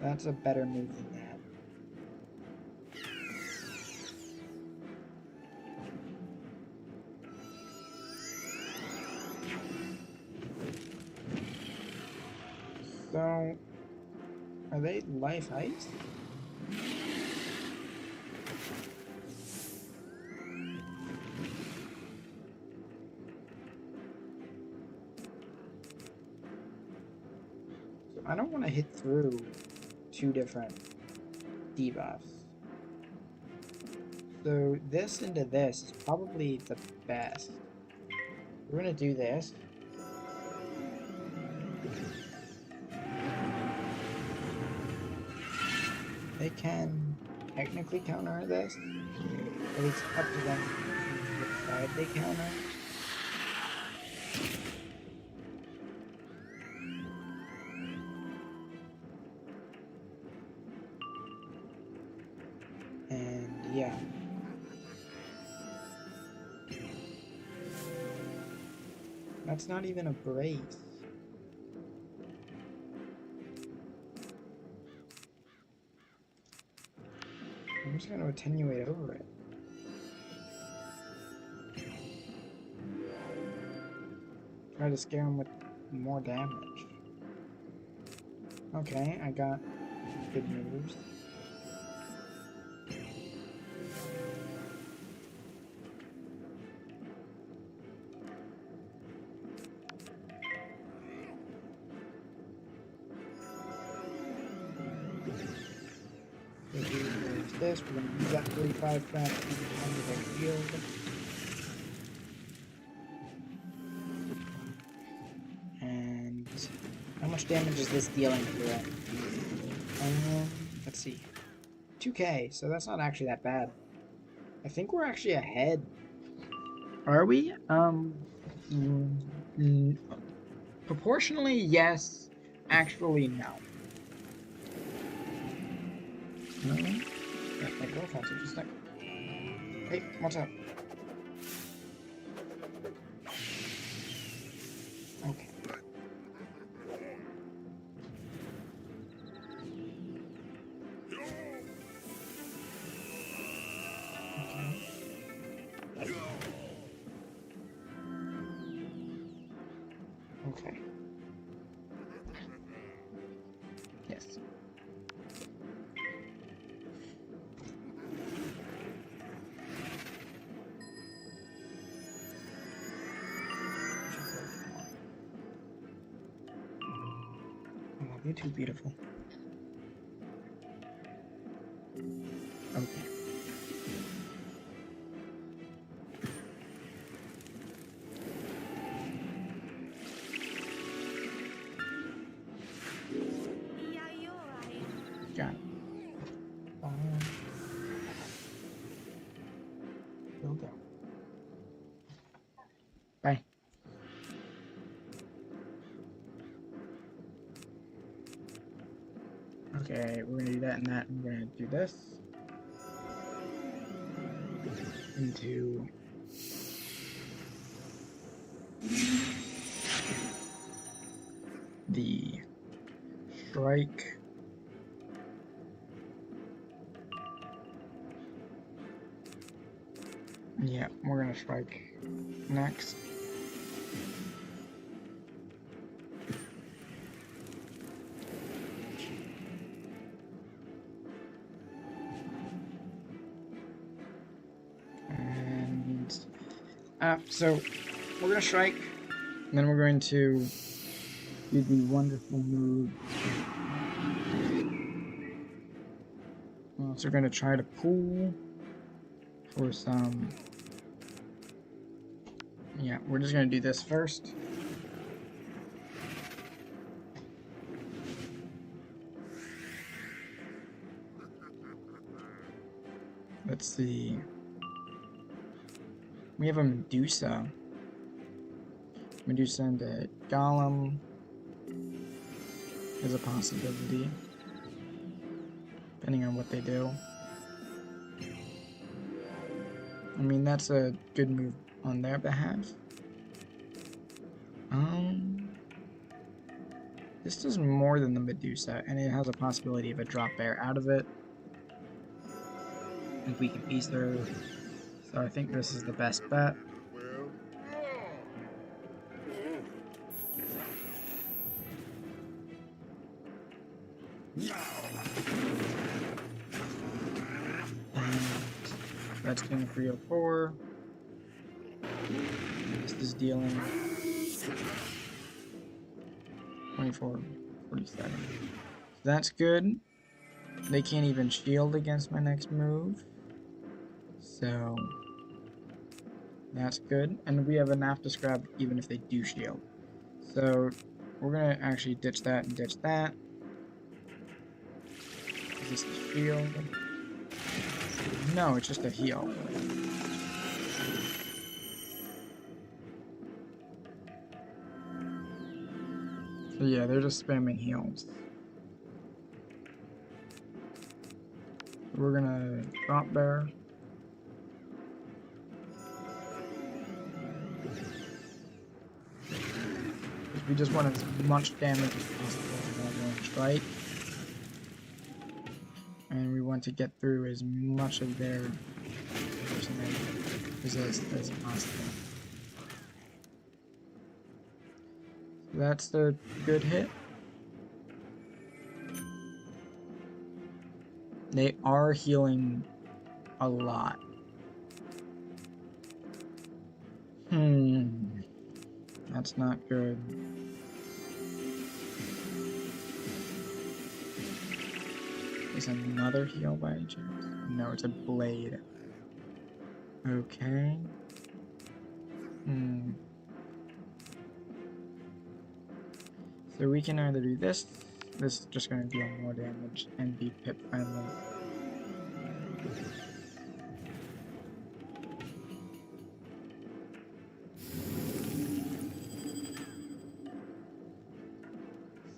That's a better move than that. So, are they life ice? So I don't want to hit through two different debuffs. So this into this is probably the best. We're gonna do this. They can technically counter this, but it's up to them which side they counter. And yeah. That's not even a brace. I'm just going to attenuate over it. Try to scare him with more damage. Okay, I got good moves. This, we're going to use that 45 craft under the field. And how much damage is this dealing to it? Let's see. 2k, so that's not actually that bad. I think we're actually ahead. Are we? Proportionally, yes. Actually, no. Yeah, my girlfriend's just like, hey, what's up? Okay. Okay. Yes. Oh, you're too beautiful. Okay. Got it. Go go. Bye. Okay, we're gonna do that and that, and we're gonna do this. Into the strike. Yeah, we're gonna strike next. And so we're gonna strike, and then we're going to do the wonderful move. So we're gonna try to pull for some. Yeah, we're just gonna do this first. Let's see. We have a Medusa. Medusa and a Golem is a possibility, depending on what they do. I mean, that's a good move on their behalf. This does more than the Medusa, and it has a possibility of a drop bear out of it. If we can beast her. So I think this is the best bet. that's doing 304. This is dealing 24, 47. So that's good. They can't even shield against my next move. So that's good. And we have enough to scrap even if they do shield. So we're gonna actually ditch that and ditch that. Is this the shield? No, it's just a heal. So yeah, they're just spamming heals. We're gonna drop bear. We just want as much damage as possible with that one strike. And we want to get through as much of their resist as possible. So that's the good hit. They are healing a lot. That's not good. Is another heal by any chance? No, it's a blade. Okay. So we can either do this. This is just going to deal more damage and be pip friendly.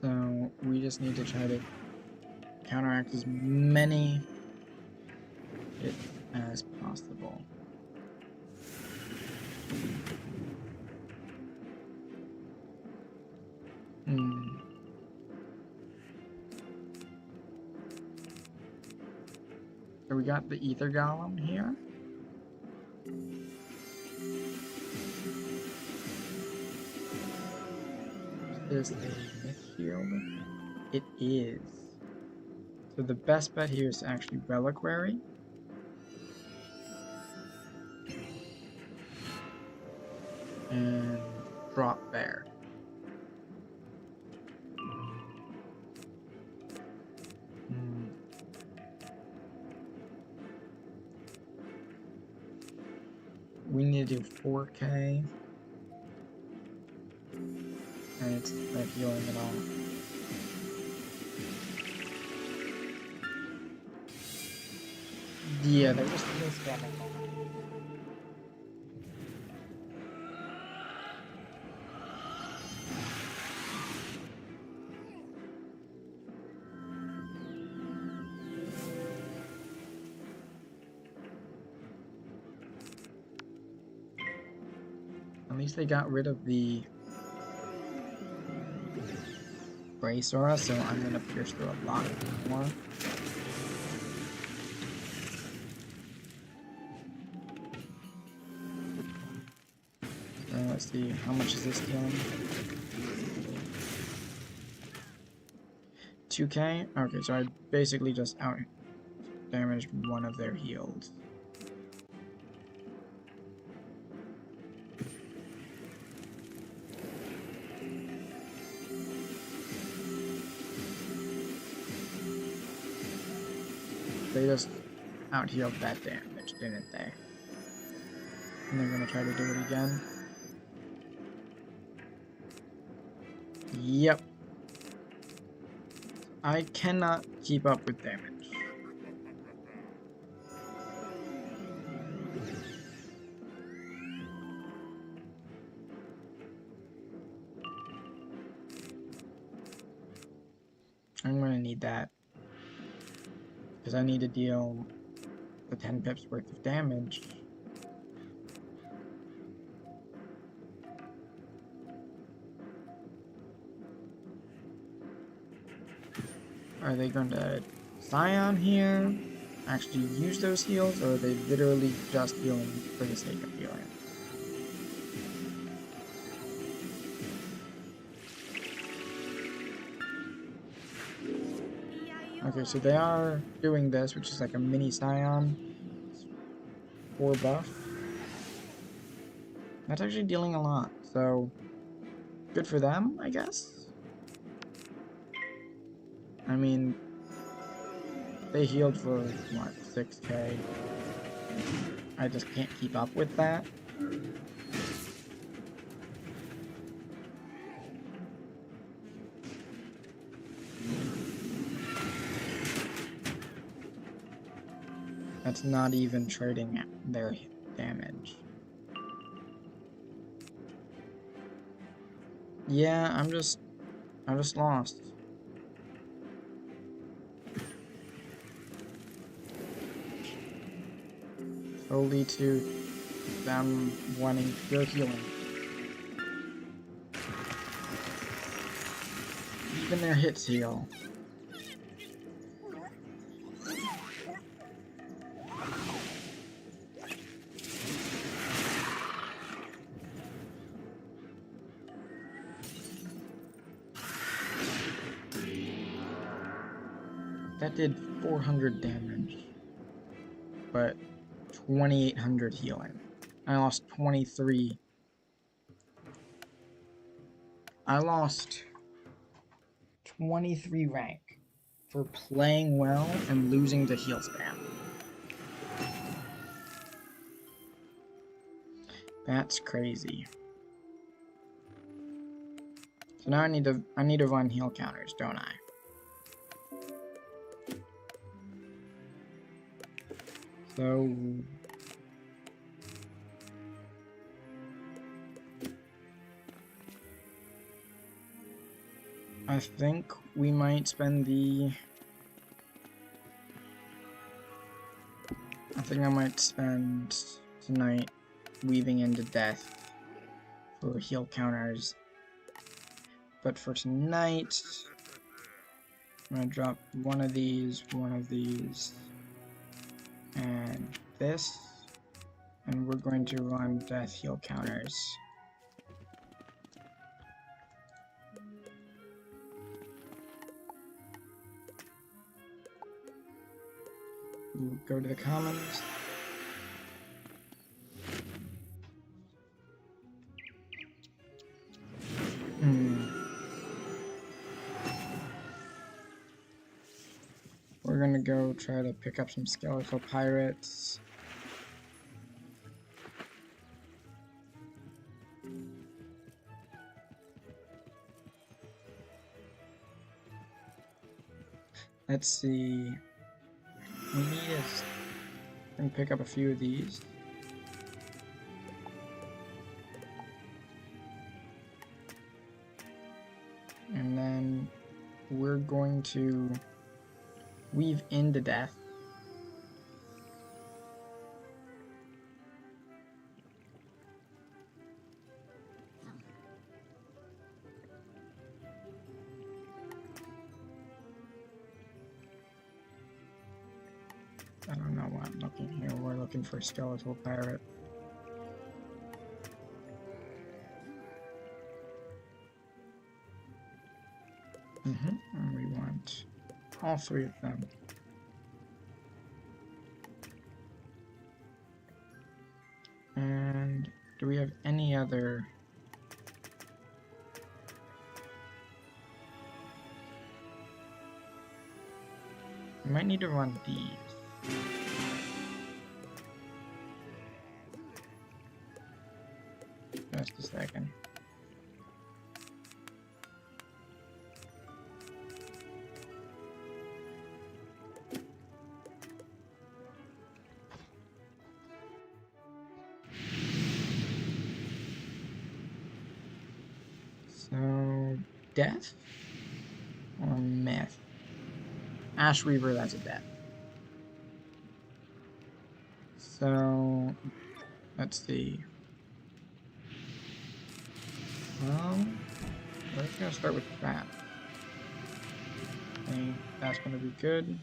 So we just need to try to counteract as many hits as possible. So we got the Ether Golem here. Is this a Myth Shield? It is. So the best bet here is to actually Reliquary. And drop bear. We need to do 4K. And it's not healing at all. Yeah, they're just spamming. At least they got rid of the Brace Aura, so I'm gonna pierce through a lot more. So let's see, how much is this dealing? 2K? Okay, so I basically just out damaged one of their heals. They just out-healed that damage, didn't they? And they're gonna try to do it again. Yep. I cannot keep up with damage. I'm gonna need that. Because I need to deal the 10 pips worth of damage. Are they going to Scion here? Actually use those heals? Or are they literally just healing for the sake of healing? Okay, so they are doing this, which is like a mini Scion. 4 buff. That's actually dealing a lot, so good for them, I guess. I mean, they healed for, what, 6k? I just can't keep up with that. That's not even trading their damage. Yeah, I'm just lost. Solely to them wanting pure healing. Even their hits heal. That did 400 damage, but 2,800 healing. I lost 23. I lost 23 rank for playing well and losing to heal spam. That's crazy. So now I need to run heal counters, don't I? So I think we might spend I might spend tonight weaving into death for heal counters. But for tonight, I'm gonna drop one of these, and this, and we're going to run death heal counters. We'll go to the commons. We're gonna go try to pick up some skeletal pirates. Let's see. We need is and pick up a few of these. And then we're going to weave into death. I don't know what I'm looking here. We're looking for a skeletal pirate. And we want all 3 of them. And do we have any other? We might need to run these. Just a second. So, death or myth? Ash Reaver, that's a death. So, let's see. We're just gonna start with that. I think that's gonna be good.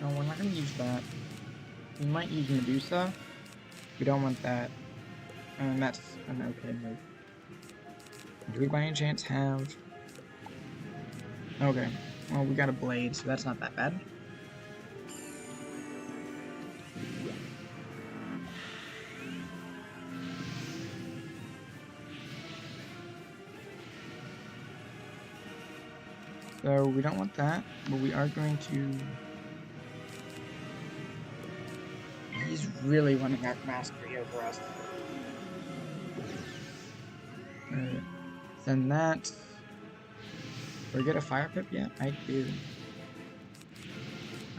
No, we're not gonna use that. We might use Medusa. We don't want that. And that's an okay move. Do we by any chance have... Okay. Well, we got a blade, so that's not that bad. So we don't want that, but we are going to... He's really running out mastery over us. Then that... Do we get a fire pip yet? I do.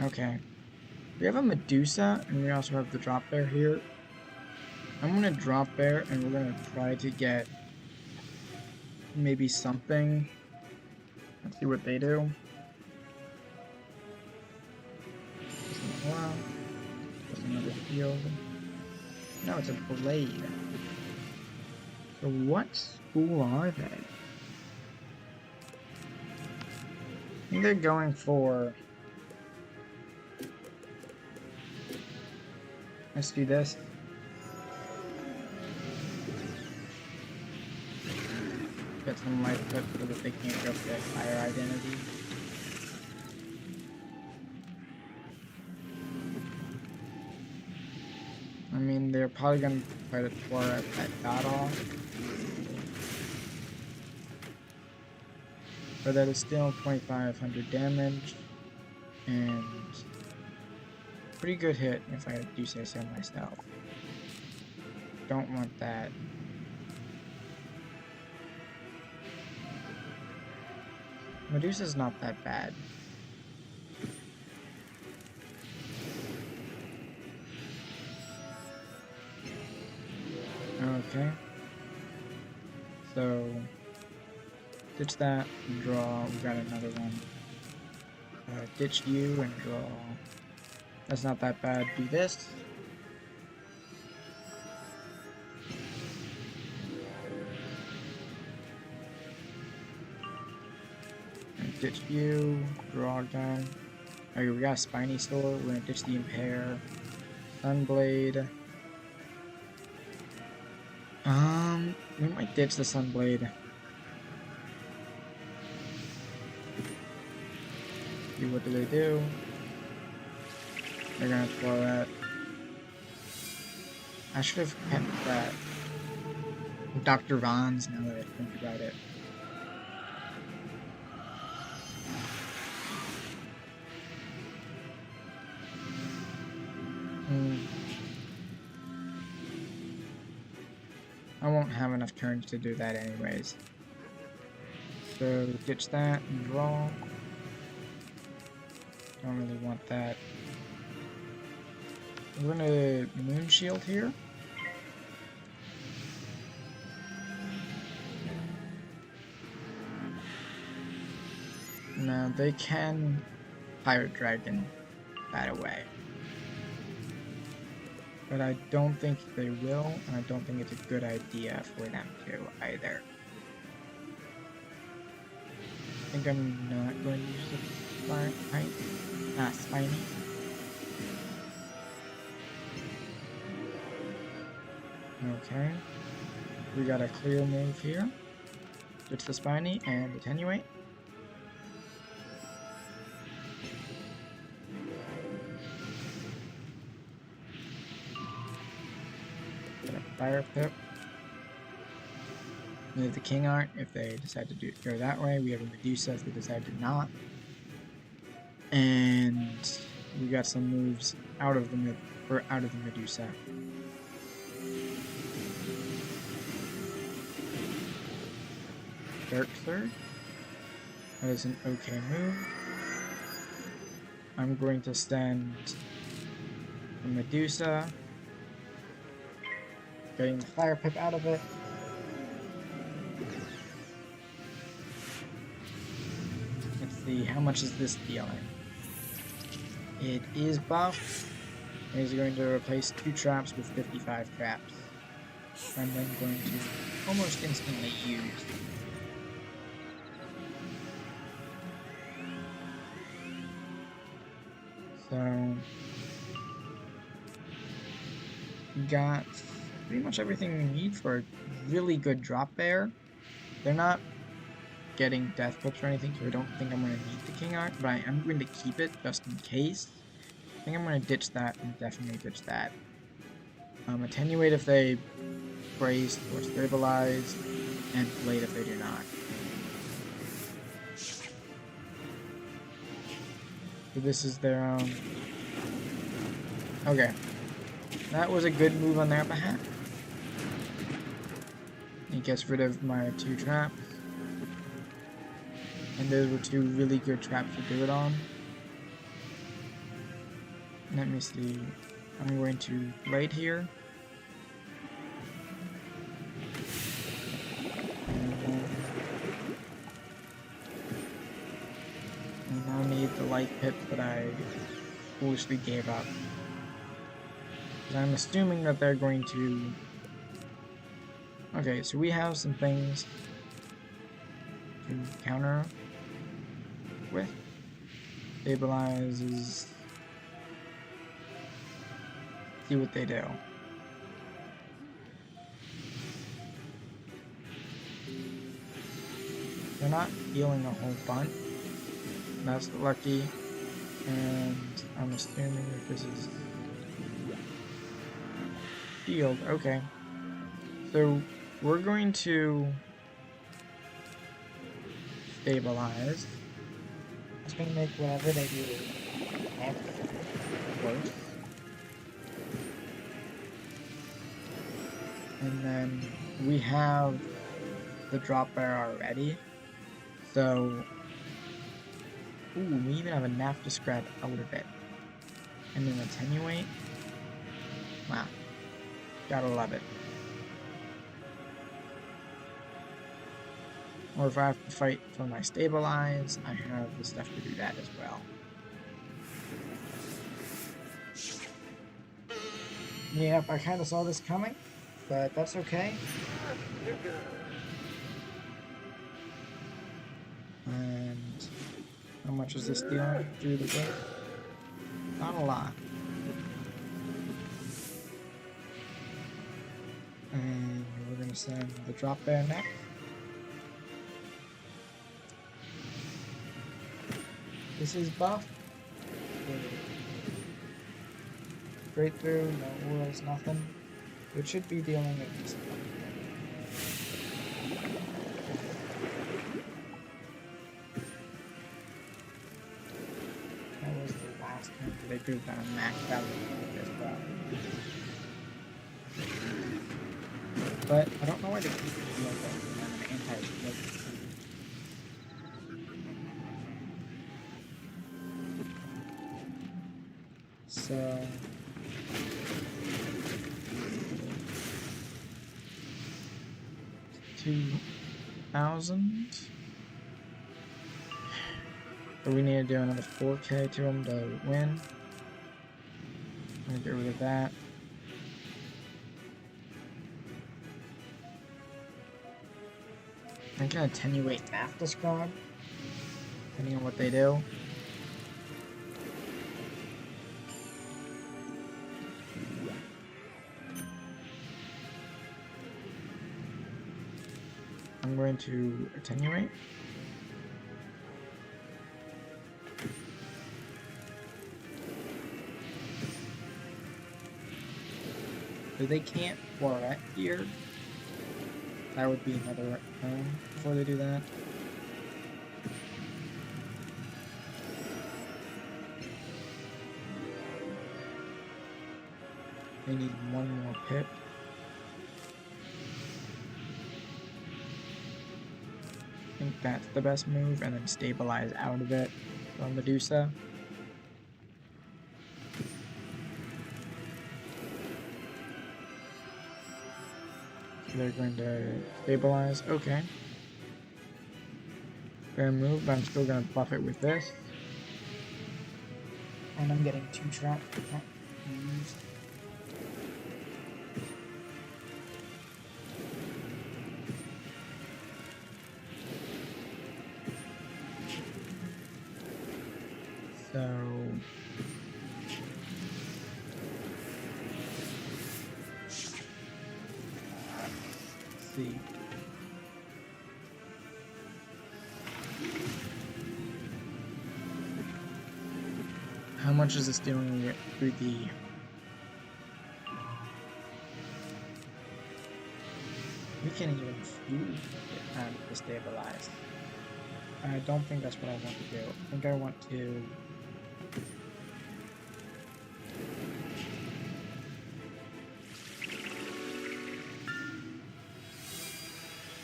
Okay. We have a Medusa, and we also have the drop bear here. I'm gonna drop bear, and we're gonna try to get maybe something. Let's see what they do. Wow. There's another field. No, it's a blade. So what school are they? I think they're going for... Let's do this. Get some life pip so that they can't go for that fire identity. I mean, they're probably going to try to tore that dot off. But that is still 2,500 damage. And pretty good hit, if I do say so myself. Don't want that. Medusa's not that bad. Okay. So, ditch that and draw. We got another one. Ditch you and draw. That's not that bad. Do this. And ditch you. Draw again. Okay, we got a spiny sword. We're gonna ditch the impair. Sunblade. We might ditch the Sunblade. See what do they do? They're gonna throw that. I should have kept that. Dr. Von's now that I think about it. I won't have enough turns to do that anyways. So ditch that and draw. Don't really want that. We're gonna Moon Shield here. Now they can Pirate Dragon that away. But I don't think they will, and I don't think it's a good idea for them to either. I think I'm not going to use the Spiny. Okay. We got a clear move here. Ditch the Spiny and Attenuate. Fire Pip. We have the King Art if they decide to go that way. We have a Medusa if they decide to not. And we got some moves out of the Medusa. Dark Surge. That is an okay move. I'm going to send a Medusa. Getting the Fire Pip out of it. Let's see, how much is this dealing? It is buffed. It is going to replace 2 traps with 55 traps. I'm then going to almost instantly use. So, got pretty much everything we need for a really good drop bear. They're not getting death pips or anything, so I don't think I'm going to need the king art, but I am going to keep it just in case. I think I'm going to ditch that and definitely ditch that. Attenuate if they brace or stabilize, and blade if they do not. So this is their own. Okay. That was a good move on their behalf. He gets rid of my 2 traps. And those were 2 really good traps to do it on. Let me see. I'm going to blade here. I now need the light pip that I foolishly gave up. I'm assuming that they're going to... Okay, so we have some things to counter with. Stabilizes. See what they do. They're not healing a whole bunch. That's lucky. And I'm assuming that this is shield. Okay. So we're going to stabilize. It's going to make whatever they do next worse. And then we have the drop bear already. So, ooh, we even have a nap to scrap out of it. And then attenuate. Wow. Gotta love it. Or if I have to fight for my stabilize, I have the stuff to do that as well. Yep, I kind of saw this coming, but that's okay. And how much is this dealing through the gate? Not a lot. And we're going to send the drop bear next. This is buff. Straight through, no auras, nothing. It should be dealing at least. That was the last time they could have done a max value as well. But I don't know why they keep it like that when I'm an anti-shield. So 2,000. But we need to do another 4K to him to win. I'm gonna get rid of that. I can attenuate after squad, depending on what they do. I'm going to attenuate. So they can't Floret here. That would be another turn before they do that. They need one more pip. I think that's the best move, and then stabilize out of it from Medusa. So they're going to stabilize. Okay. Fair move, but I'm still going to buff it with this. And I'm getting 2 traps. So see. How much is this doing through the... We can't even fuse to stabilize. I don't think that's what I want to do. I think I want to...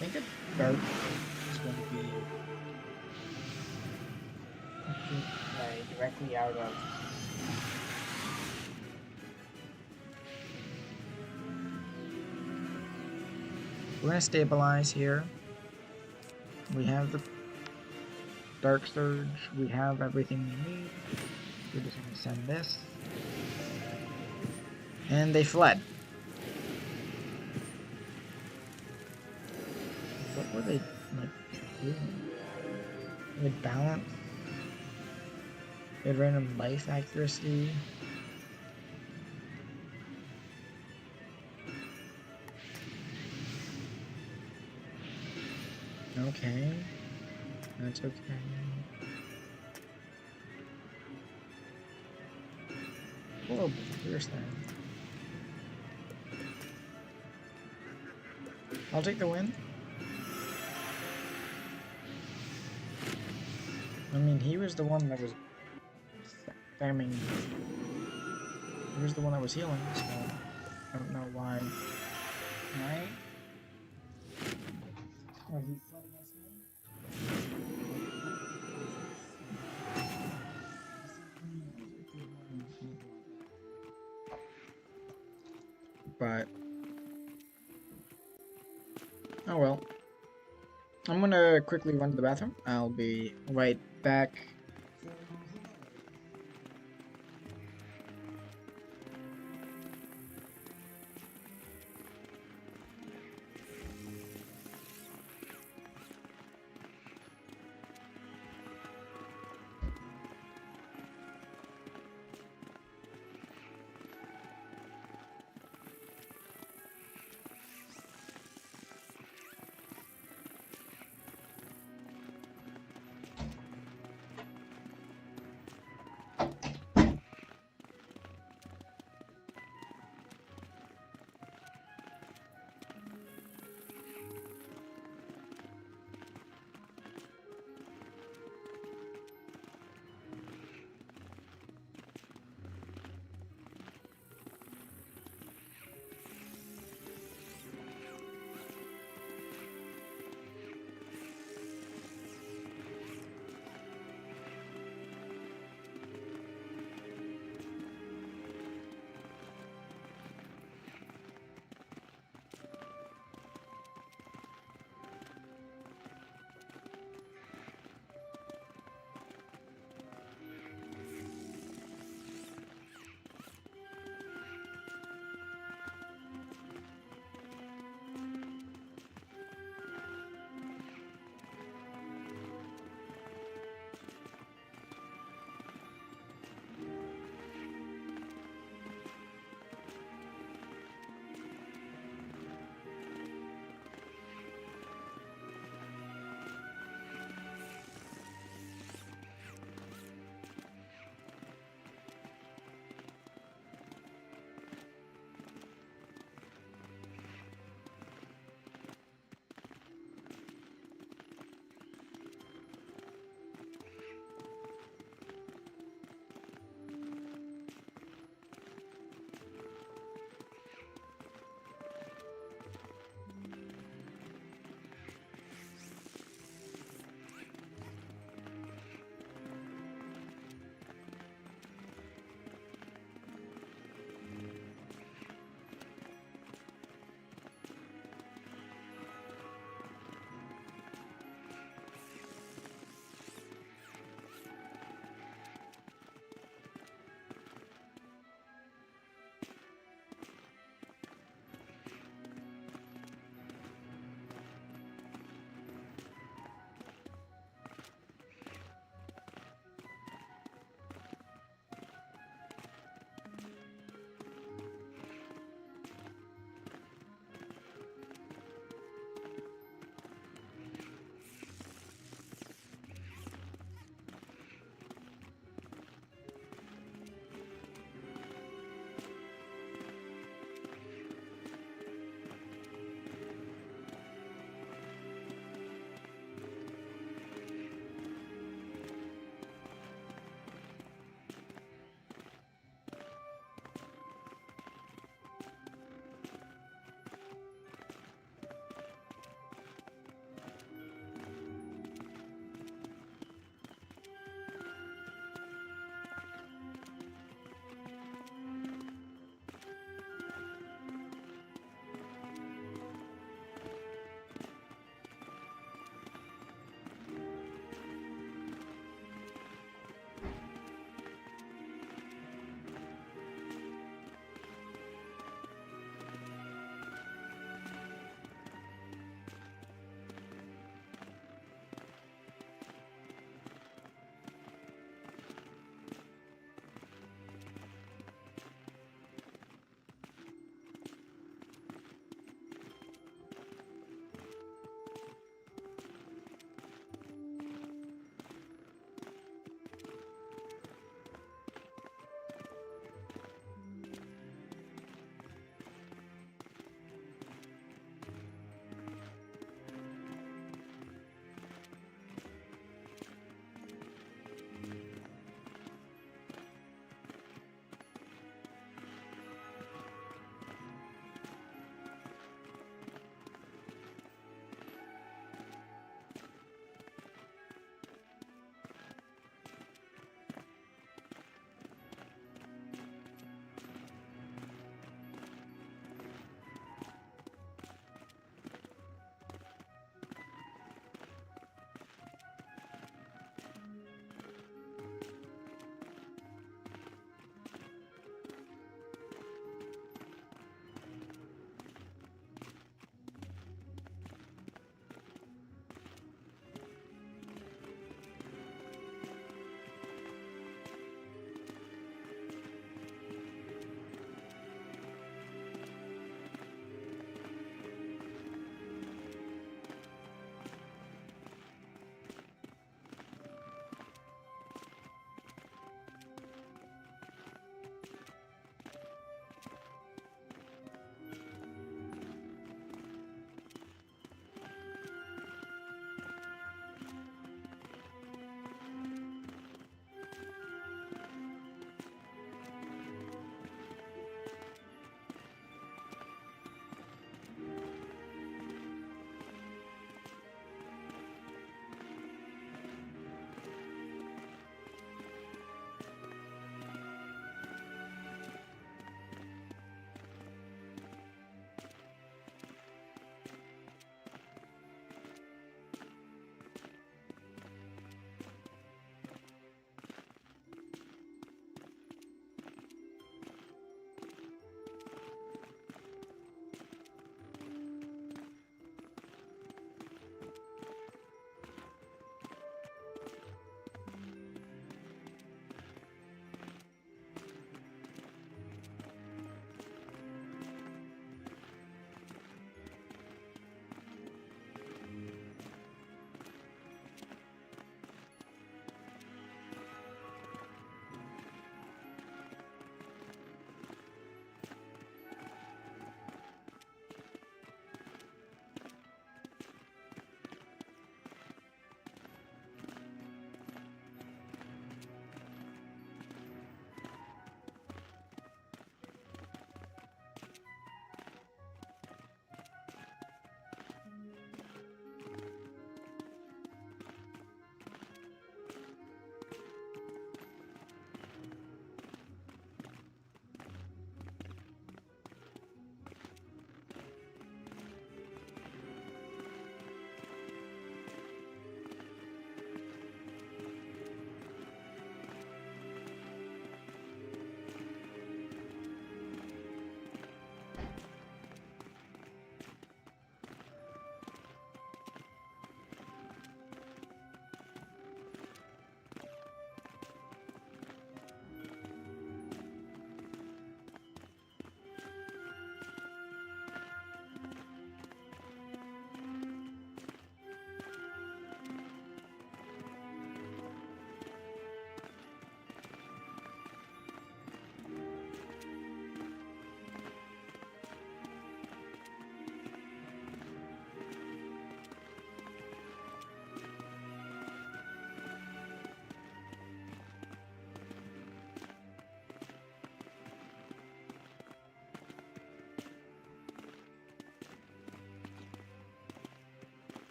I think a dark is going to be directly out of... We're going to stabilize here. We have the Dark Surge. We have everything we need. We're just going to send this. And they fled. What were they like doing? They had balance. They had random life accuracy. Okay. That's okay. Horrible. Here's that. I'll take the win. I mean, he was the one that was spamming. He was the one that was healing, so I don't know why. Right? Oh, he fled against me? But oh well. I'm gonna quickly run to the bathroom. I'll be right back.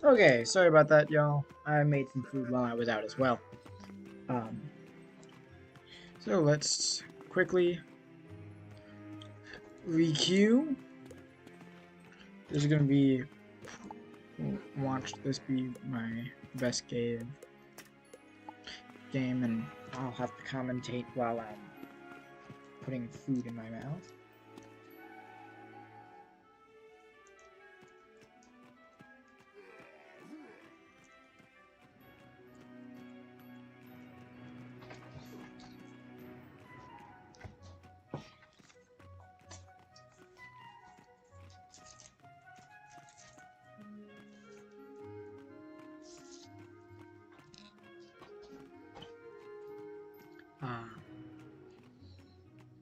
Okay, sorry about that, y'all. I made some food while I was out as well. Um, so let's quickly requeue. This is gonna be, watch this be my best game, and I'll have to commentate while I'm putting food in my mouth.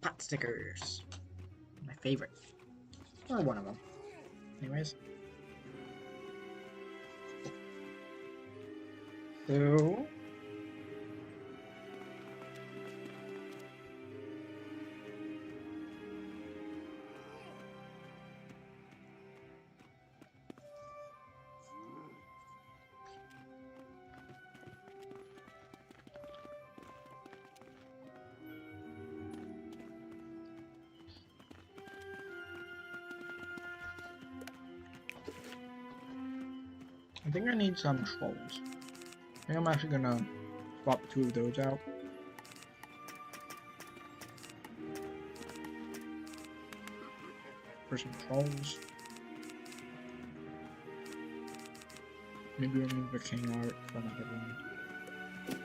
Pot stickers. My favorite. Or one of them. Anyways. So... I think I need some trolls. I think I'm actually gonna swap 2 of those out. For some trolls. Maybe remove the king art for another one.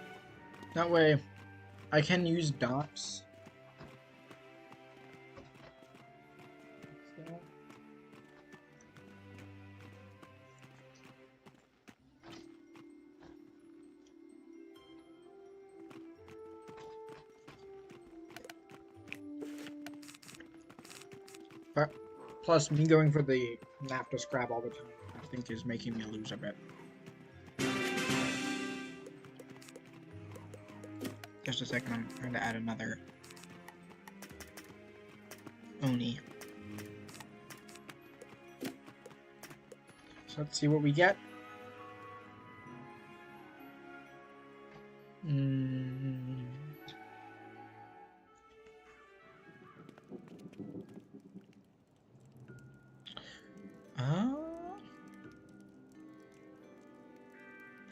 That way, I can use dots. But plus, me going for the map to scrap all the time, I think is making me lose a bit. Just a second, I'm trying to add another Oni. So let's see what we get.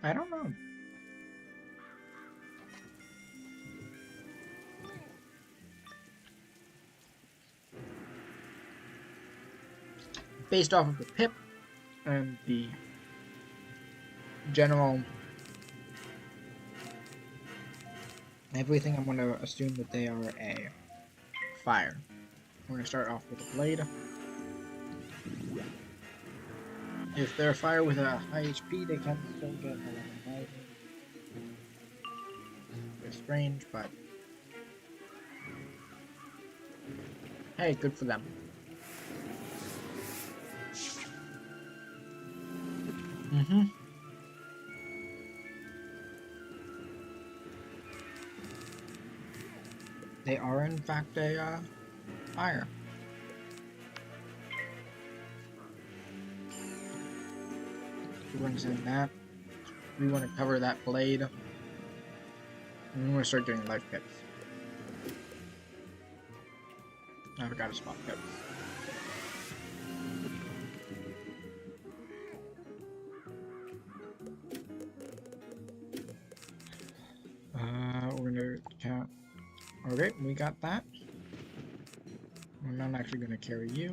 I don't know. Based off of the pip and the general everything, I'm going to assume that they are a fire. We're going to start off with a blade. If they're a fire with a high HP, they can still get 11 life. It's strange, but hey, good for them. They are in fact a fire. We're going to send that. We want to cover that blade. And then we're going to start doing life pips. I forgot to spot pips. We're going to count. Okay, we got that. We're not actually going to carry you.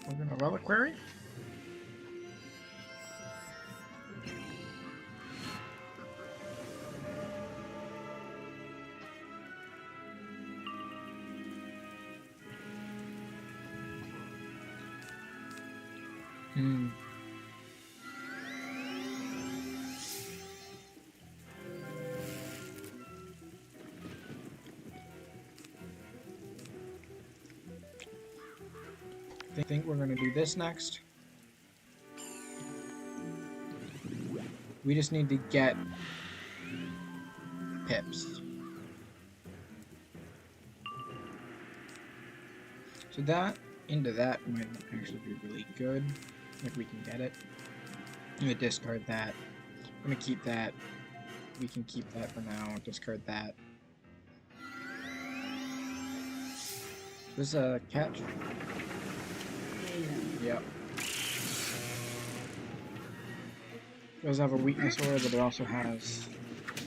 We're going to reliquary. I think we're going to do this next. We just need to get pips. So that into that might actually be really good if we can get it. I'm gonna discard that. I'm gonna keep that. We can keep that for now. Discard that. This is a catch. Yep. It does have a weakness aura, but it also has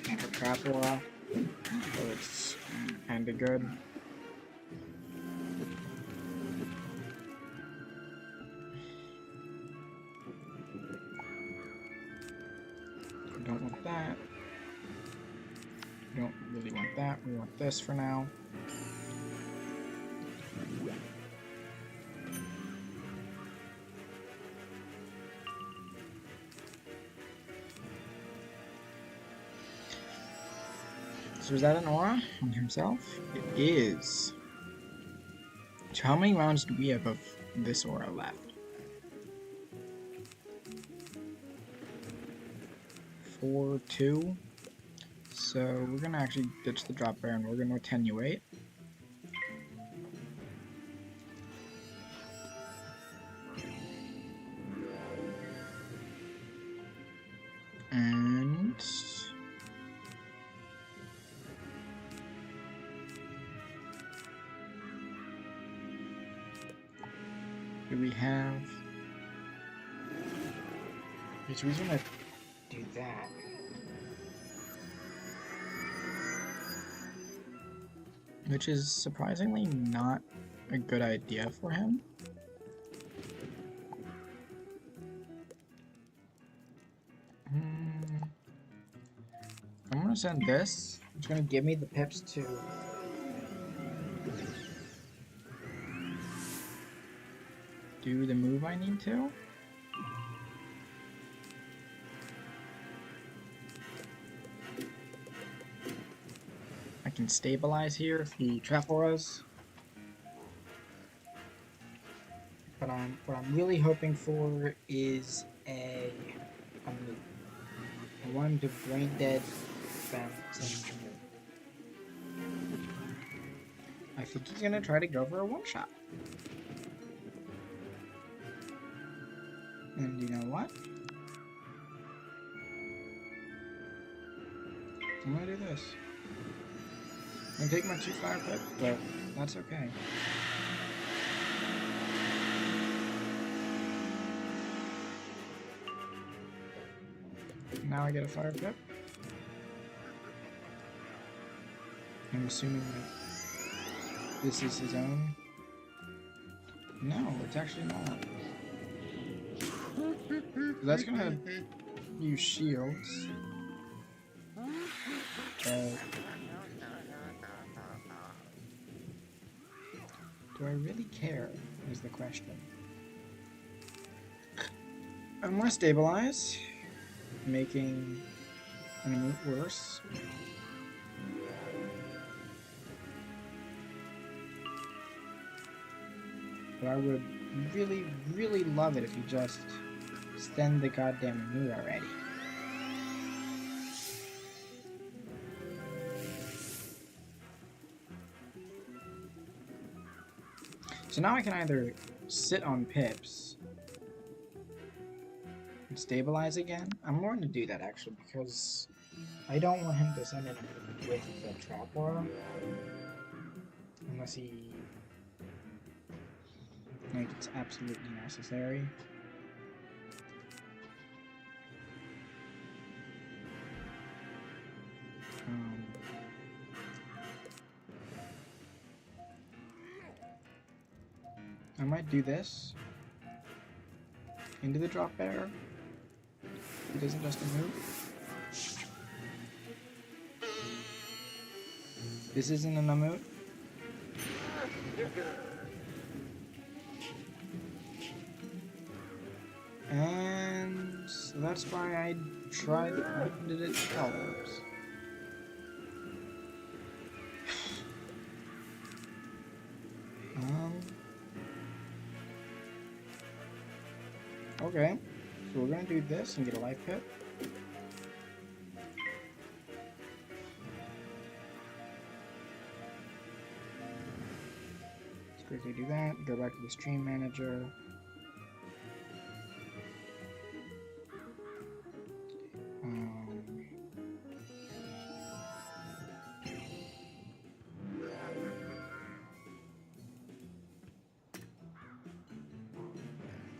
a trap aura, so it's kinda good. We don't want that. We don't really want that. We want this for now. So is that an aura on himself? It is. So how many rounds do we have of this aura left? 4, 2. So we're gonna actually ditch the drop bear and we're gonna attenuate. And do we have? Okay, so we're gonna do that. Which is surprisingly not a good idea for him. I'm gonna send this. It's gonna give me the pips to do the move I need to. I can stabilize here if he trap auras. But what I'm really hoping for is a move. I want him to brain dead bounce. I think he's gonna try to go for a one-shot. And you know what? I'm gonna do this. I'm gonna take my 2 fire pips, but that's okay. Now I get a fire pip. I'm assuming that this is his own. No, it's actually not. That's gonna use shields. Do I really care, is the question. I'm gonna stabilize, making an emote worse. But I would really, really love it if you just send the goddamn emote already. So now I can either sit on pips and stabilize again. I'm going to do that actually because I don't want him to send it with the trap aura unless he like it's absolutely necessary. I might do this into the drop bear. It isn't just a move. This isn't an emote. And so that's why I tried did it colors. Okay, so we're gonna do this and get a life pip. quickly do that. Go back to the stream manager.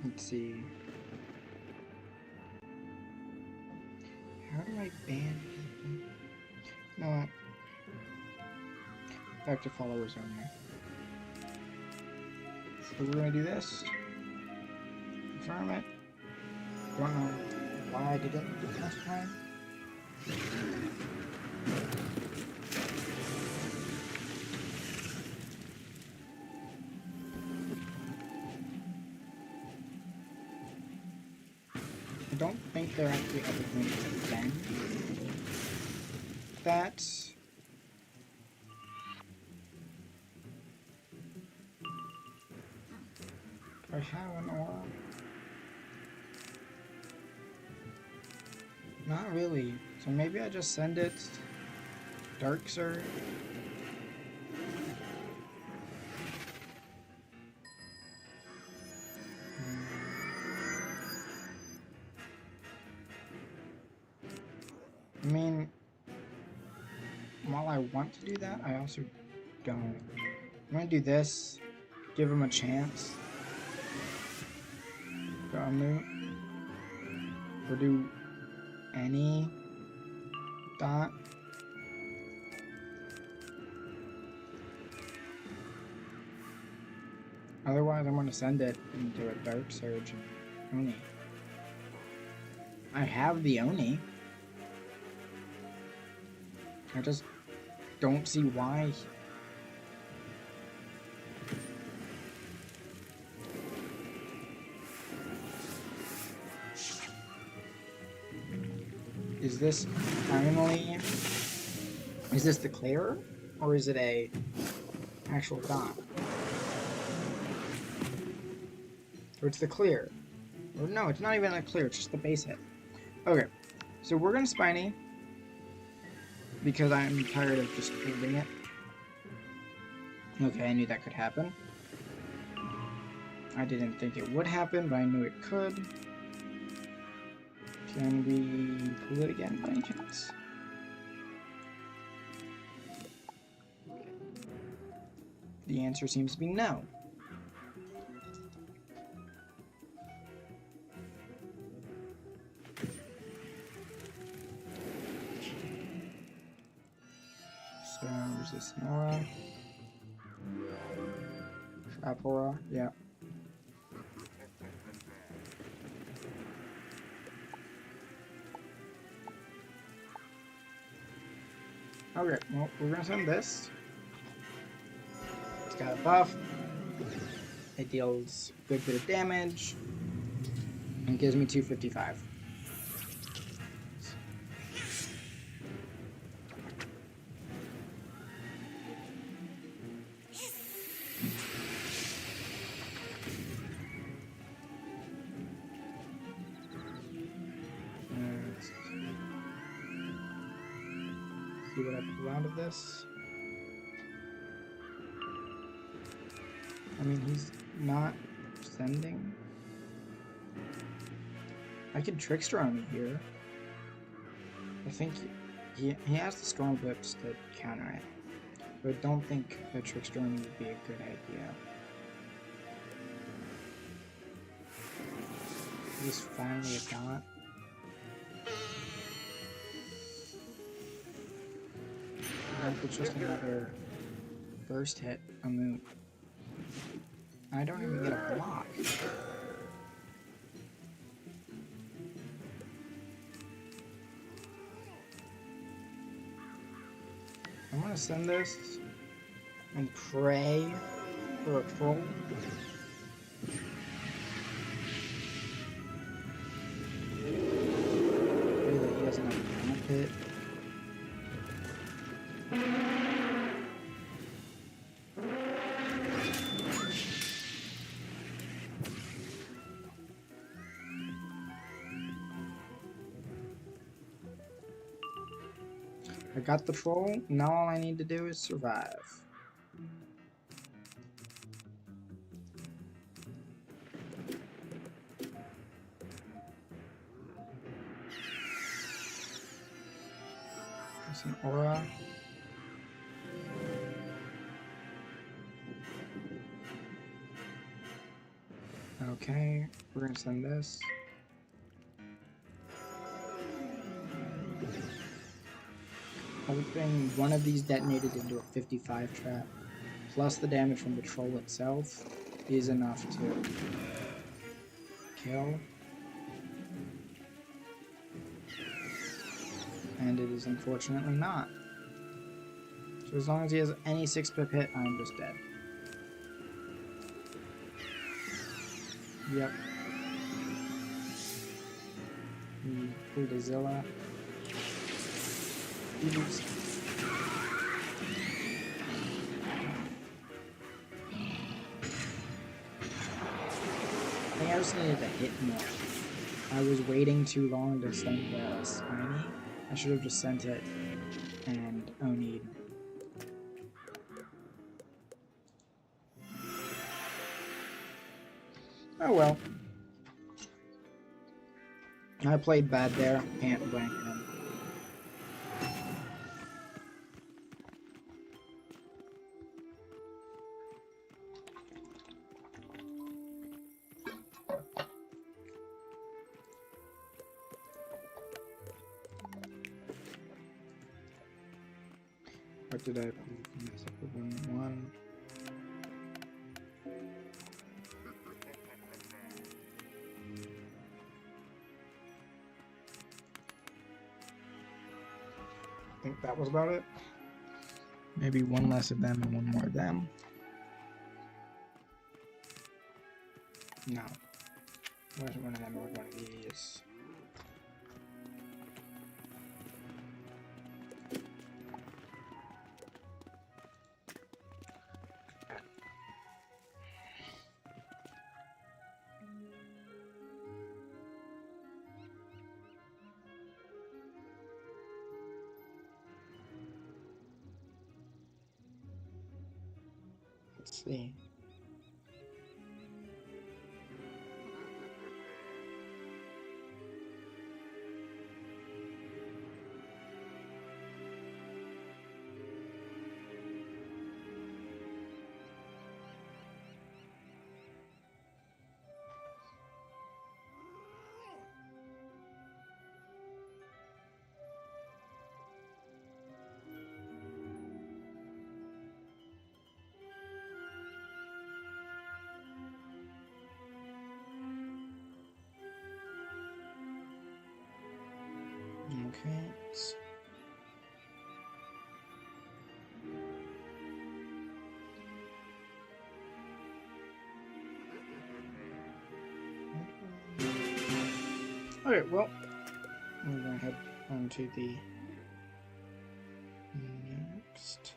Let's see. How do I ban people? You know what? Back to followers only. So we're gonna do this. Confirm it. Don't know why I didn't this last time. I don't think there actually ever going to bend that. Do I have an aura? Not really. So maybe I just send it Dark Surge. I mean, while I want to do that, I also don't. I'm gonna do this, give him a chance. Go move. Or do any dot. Otherwise, I'm gonna send it into a Dark Surge and Oni. I have the Oni. I just don't see why. Is this finally... Is this the clear? Or is it a actual dot? Or it's the clear. Or no, it's not even a clear, it's just the base hit. Okay, so we're gonna Spiny. Because I'm tired of just holding it. Okay, I knew that could happen. I didn't think it would happen, but I knew it could. Can we pull it again by any chance? The answer seems to be no. So, where's this Nora? Trapora, yeah. Okay, well, we're gonna send this. It's got a buff. It deals a good bit of damage. And gives me 255. See what I pull out of this. I mean, he's not sending. I could Trickster on me here. I think he has the Storm Whips to counter it. But I don't think the Trickster on me would be a good idea. He's finally a dot. It's just another burst hit, a moon. I don't even get a block. I'm gonna send this and pray for a troll. Pray that he doesn't have a mana pit. I got the troll, now all I need to do is survive. There's an aura. Okay, we're gonna send this. Hoping one of these detonated into a 55 trap, plus the damage from the troll itself, is enough to kill. And it is unfortunately not. So as long as he has any 6-pip hit, I'm just dead. Yep. He pulled a Zilla. Oops. I think I just needed to hit more. I was waiting too long to send the Spiny. I should have just sent it and Oni'd. Oh well. I played bad there. Can't blame him. What did I mess up with 1-1? I think that was about it. Maybe one less of them and one more of them. No. Where's one of them or one of these? Let's see. Okay. Okay, well, we're going to head on to the next.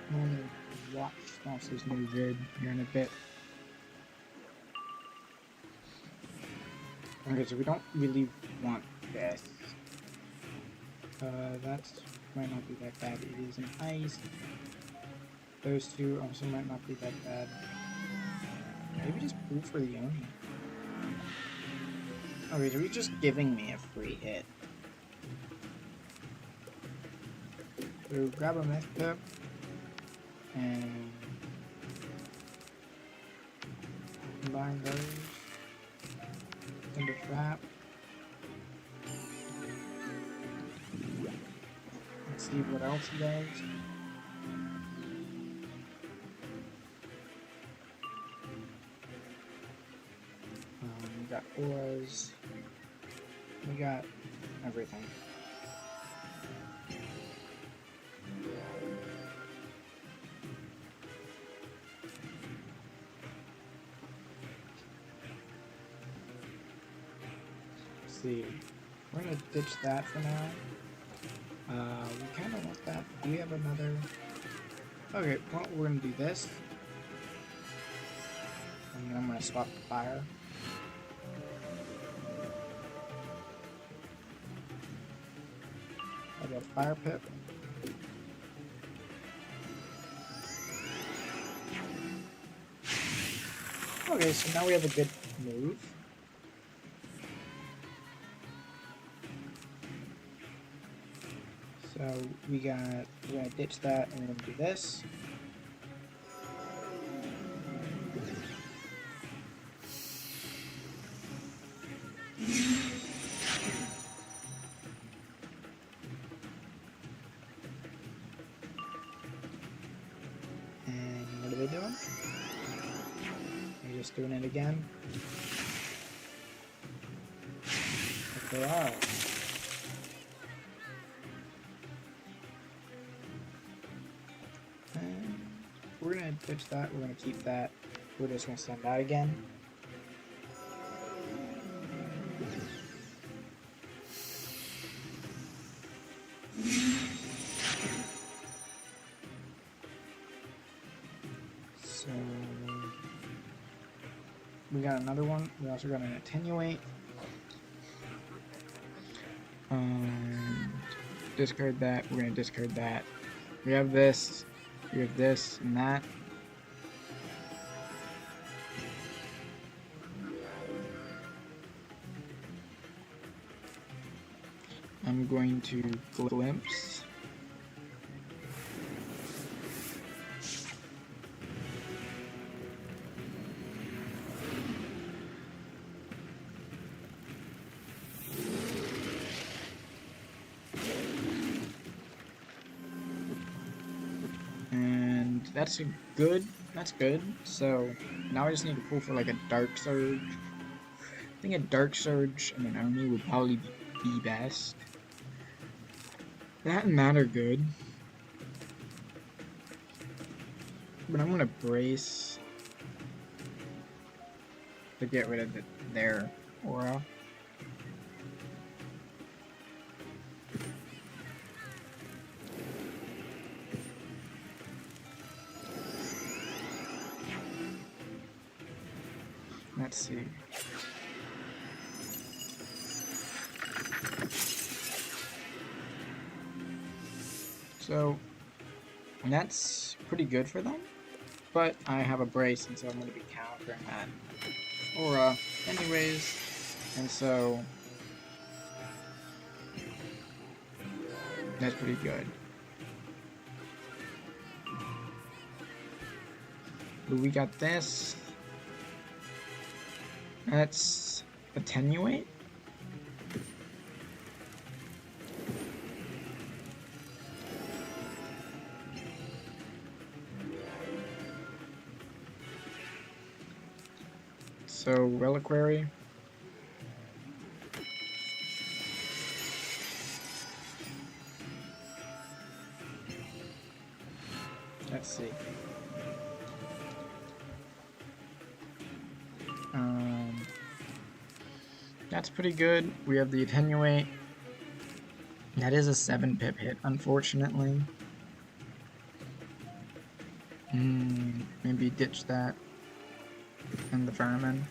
I'm going to watch Stas's new vid here in a bit. Okay, so we don't really want this. That might not be that bad. It is an ice. Those two also might not be that bad. Maybe just pull for the Oni. Okay, so he's just giving me a free hit. So grab a Mythic Pip and combine those into trap. Let's see what else he does. We got auras. We got everything. Let's see. We're gonna ditch that for now. We kind of want that. Do we have another? Okay, well, we're gonna do this. And then I'm gonna swap the fire. I got a fire pit. Okay, so now we have a good move. So we're gonna ditch that and we're gonna do this. And what are they doing? They're just doing it again. But they are. We're gonna ditch that, we're gonna keep that. We're just gonna send that again. So we got another one. We also got an attenuate. Discard that, we're gonna discard that. We have this, and that. I'm going to glimpse. And that's good. So now I just need to pull for like a Dark Surge. I think a Dark Surge and an Army would probably be best. That and that are good. But I'm gonna brace to get rid of their aura. Let's see. So that's pretty good for them, but I have a brace, and so I'm going to be countering that aura anyways, and so that's pretty good. But we got this. That's attenuate. So, Reliquary. Let's see. That's pretty good. We have the attenuate. That is a 7 pip hit, unfortunately. Maybe ditch that. And the vermin.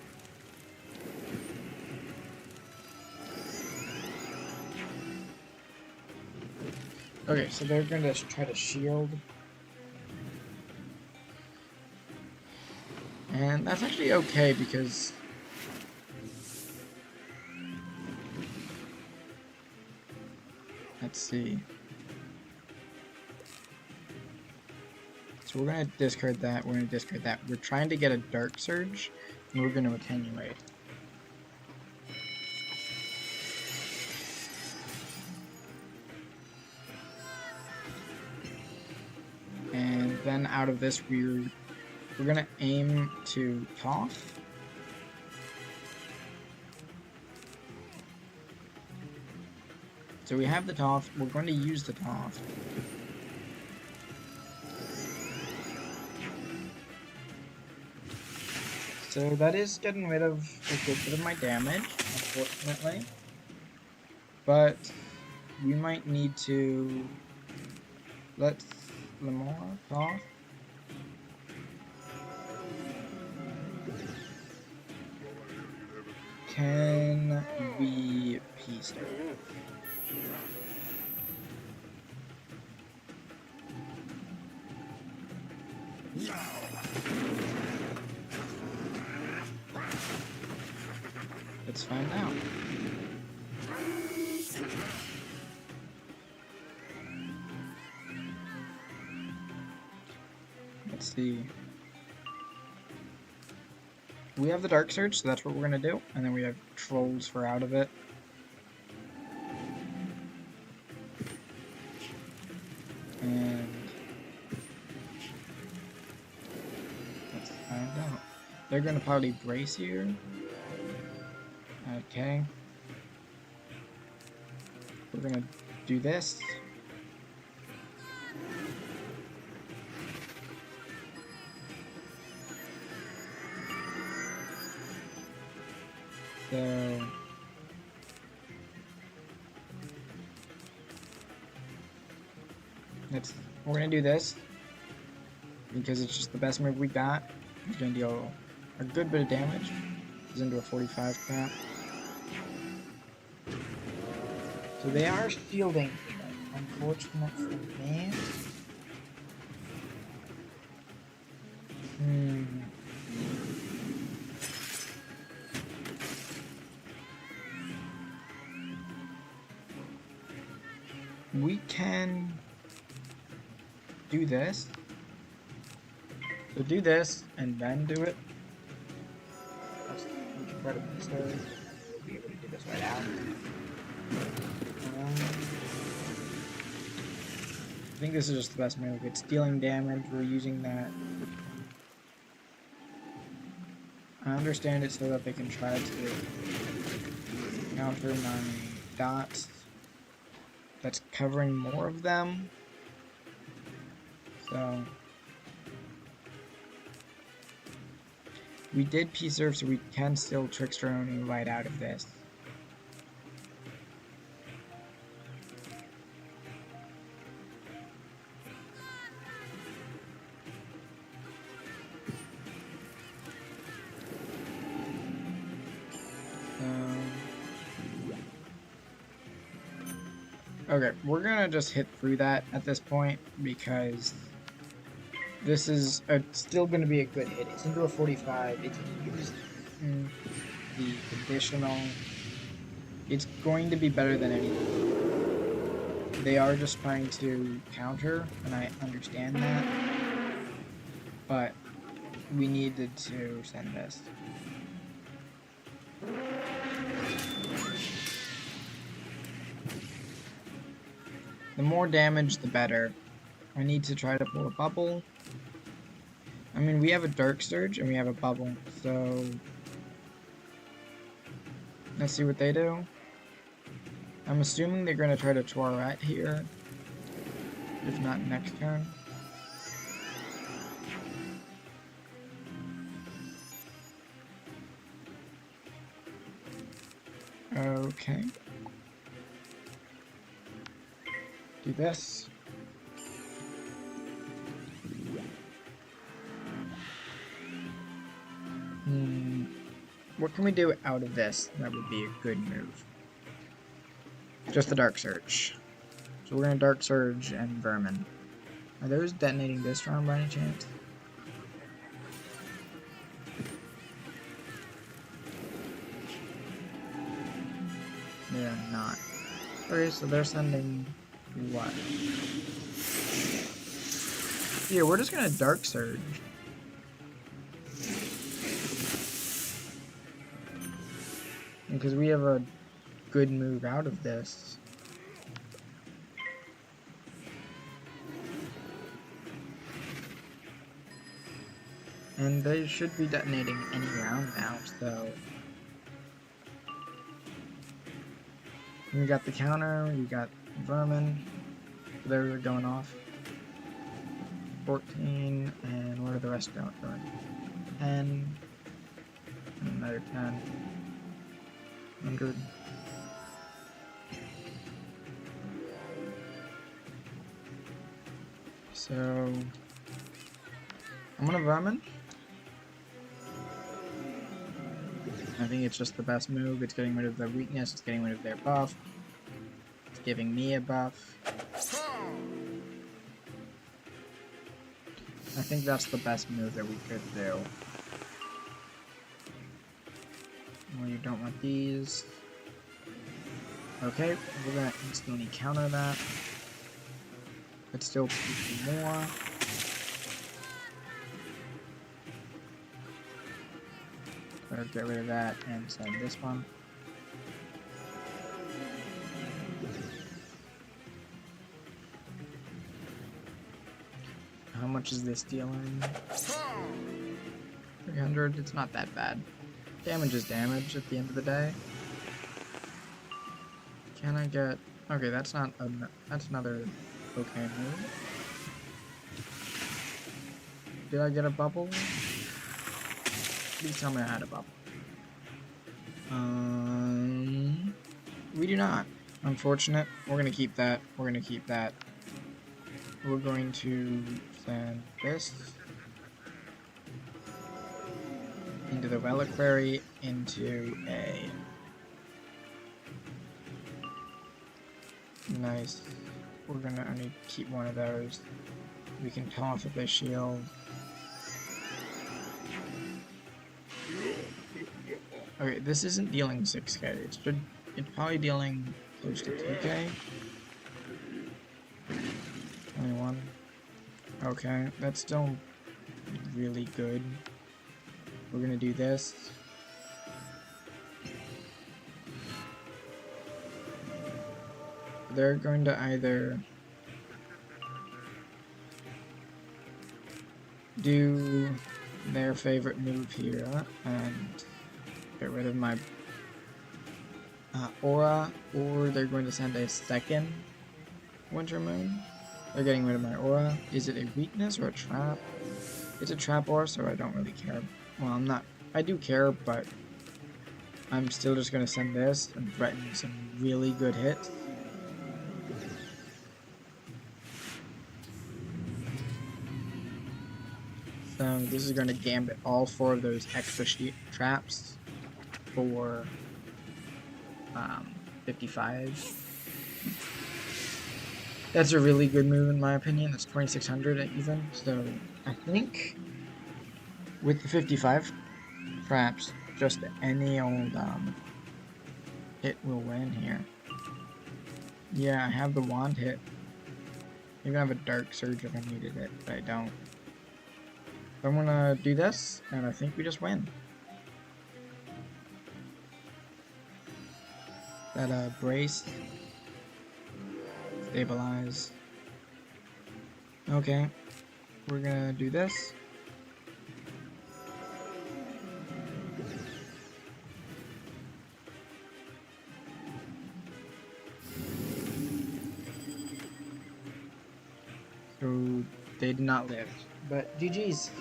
Okay, so they're gonna try to shield. And that's actually okay because let's see. So we're gonna discard that, We're trying to get a Dark Surge, and we're gonna attenuate. And then out of this, we're gonna aim to Toth. So we have the Toth, we're going to use the Toth. So that is getting rid of a good bit of my damage, unfortunately. But we might need to... Let's... Lamar off. Can we peace her? Let's find out. Let's see. We have the Dark Surge, so that's what we're gonna do. And then we have Trolls for out of it. And let's find out. They're gonna probably brace here. Okay. We're gonna do this. So we're gonna do this because it's just the best move we got. It's gonna deal a good bit of damage. It's into a 45 cap. So they are shielding, unfortunate for me. We can do this. So do this and then do it. We can try to be able to do this right now. I think this is just the best move. It's dealing damage. We're using that. I understand it so that they can try to counter my dots. That's covering more of them. So we did P-Serve, so we can still Trickster only right out of this. Okay, we're gonna just hit through that at this point because this is still gonna be a good hit. It's into a 45. It's used in the additional. It's going to be better than anything. They are just trying to counter, and I understand that. But we needed to send this. The more damage, the better. I need to try to pull a bubble. I mean, we have a Dark Surge and we have a bubble, so let's see what they do. I'm assuming they're going to try to Toilet here, if not next turn. Okay. Do this. What can we do out of this that would be a good move? Just the Dark Surge. So we're gonna Dark Surge and Vermin. Are those detonating this round by any chance? They're not. Okay, so they're sending what? Yeah, we're just gonna Dark Surge. Because we have a good move out of this. And they should be detonating any round now, so... We got the counter, we got Vermin. They're going off. 14, and what are the rest going? 10, and another 10. 100. So I'm gonna vermin. I think it's just the best move. It's getting rid of their weakness, it's getting rid of their buff. It's giving me a buff. I think that's the best move that we could do. Well, you don't want these. Okay, we're gonna instantly counter that. But still more. So get rid of that and send this one. How much is this dealing? 300, it's not that bad. Damage is damage at the end of the day. Can I get... Okay, that's not that's another okay move. Did I get a bubble? Please tell me I had a bubble. We do not. Unfortunate. We're gonna keep that. We're gonna keep that. We're going to send this into the reliquary, into a nice. We're gonna only keep one of those. We can toss with the shield. Okay, this isn't dealing 6k. It's probably dealing close to 2k. 21. Okay, that's still really good. We're gonna do this. They're going to either do their favorite move here and get rid of my aura, or they're going to send a second Winter Moon. They're getting rid of my aura. Is it a weakness or a trap? It's a trap aura, so I don't really care. Well, I'm not. I do care, but I'm still just going to send this and threaten some really good hits. So this is going to gambit all 4 of those extra traps for 55. That's a really good move in my opinion. That's 2600 even. So I think with the 55 traps, just any old hit will win here. Yeah, I have the wand hit. Even have a dark surge if I needed it, but I don't. So I'm gonna do this, and I think we just win. That brace. Stabilize. Okay. We're gonna do this. So they did not live. But GG's.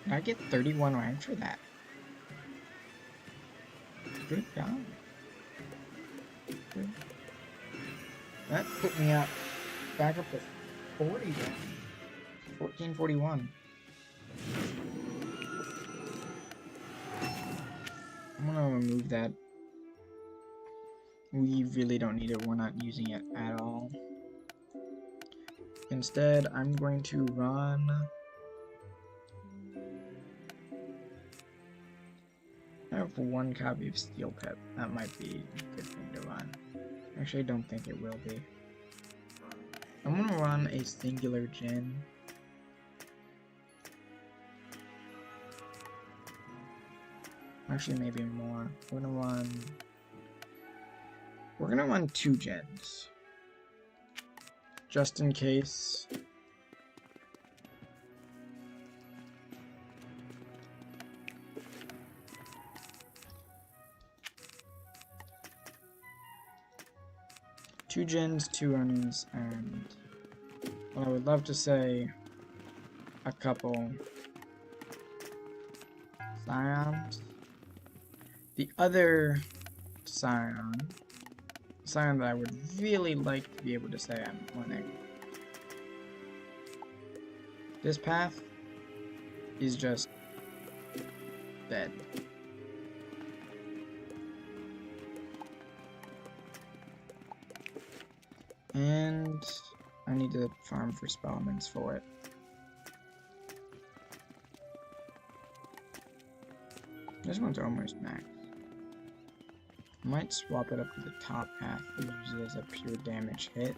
I get 31 rank for that. Good job. Good. That put me up back up to 40 then. 1441. I'm gonna remove that. We really don't need it. We're not using it at all. Instead, I'm going to run. I have 1 copy of Steel Pip. That might be a good thing to run. Actually, I don't think it will be. I'm gonna run a singular Djinn. Actually, maybe more. We're gonna run 2 Djinns. Just in case. Two Djinns, 2 Onis, and well, I would love to say a couple Scions. The other Scion Something that I would really like to be able to say I'm winning. This path is just dead. And I need to farm for spellments for it. This one's almost max. I might swap it up to the top path and use it as a pure damage hit.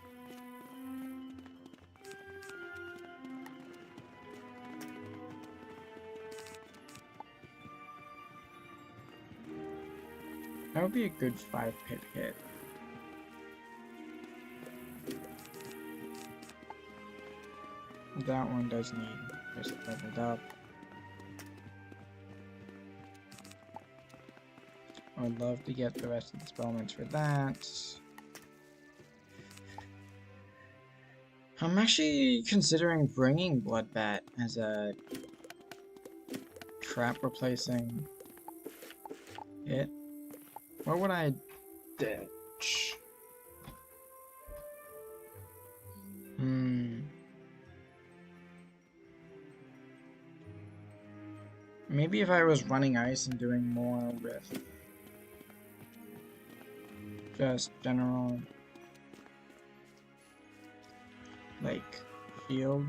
That would be a good 5-pip hit. That one does need just leveled up. I would love to get the rest of the spellments for that. I'm actually considering bringing Bloodbat as a trap replacing it. What would I ditch? Maybe if I was running ice and doing more with just general, like, shield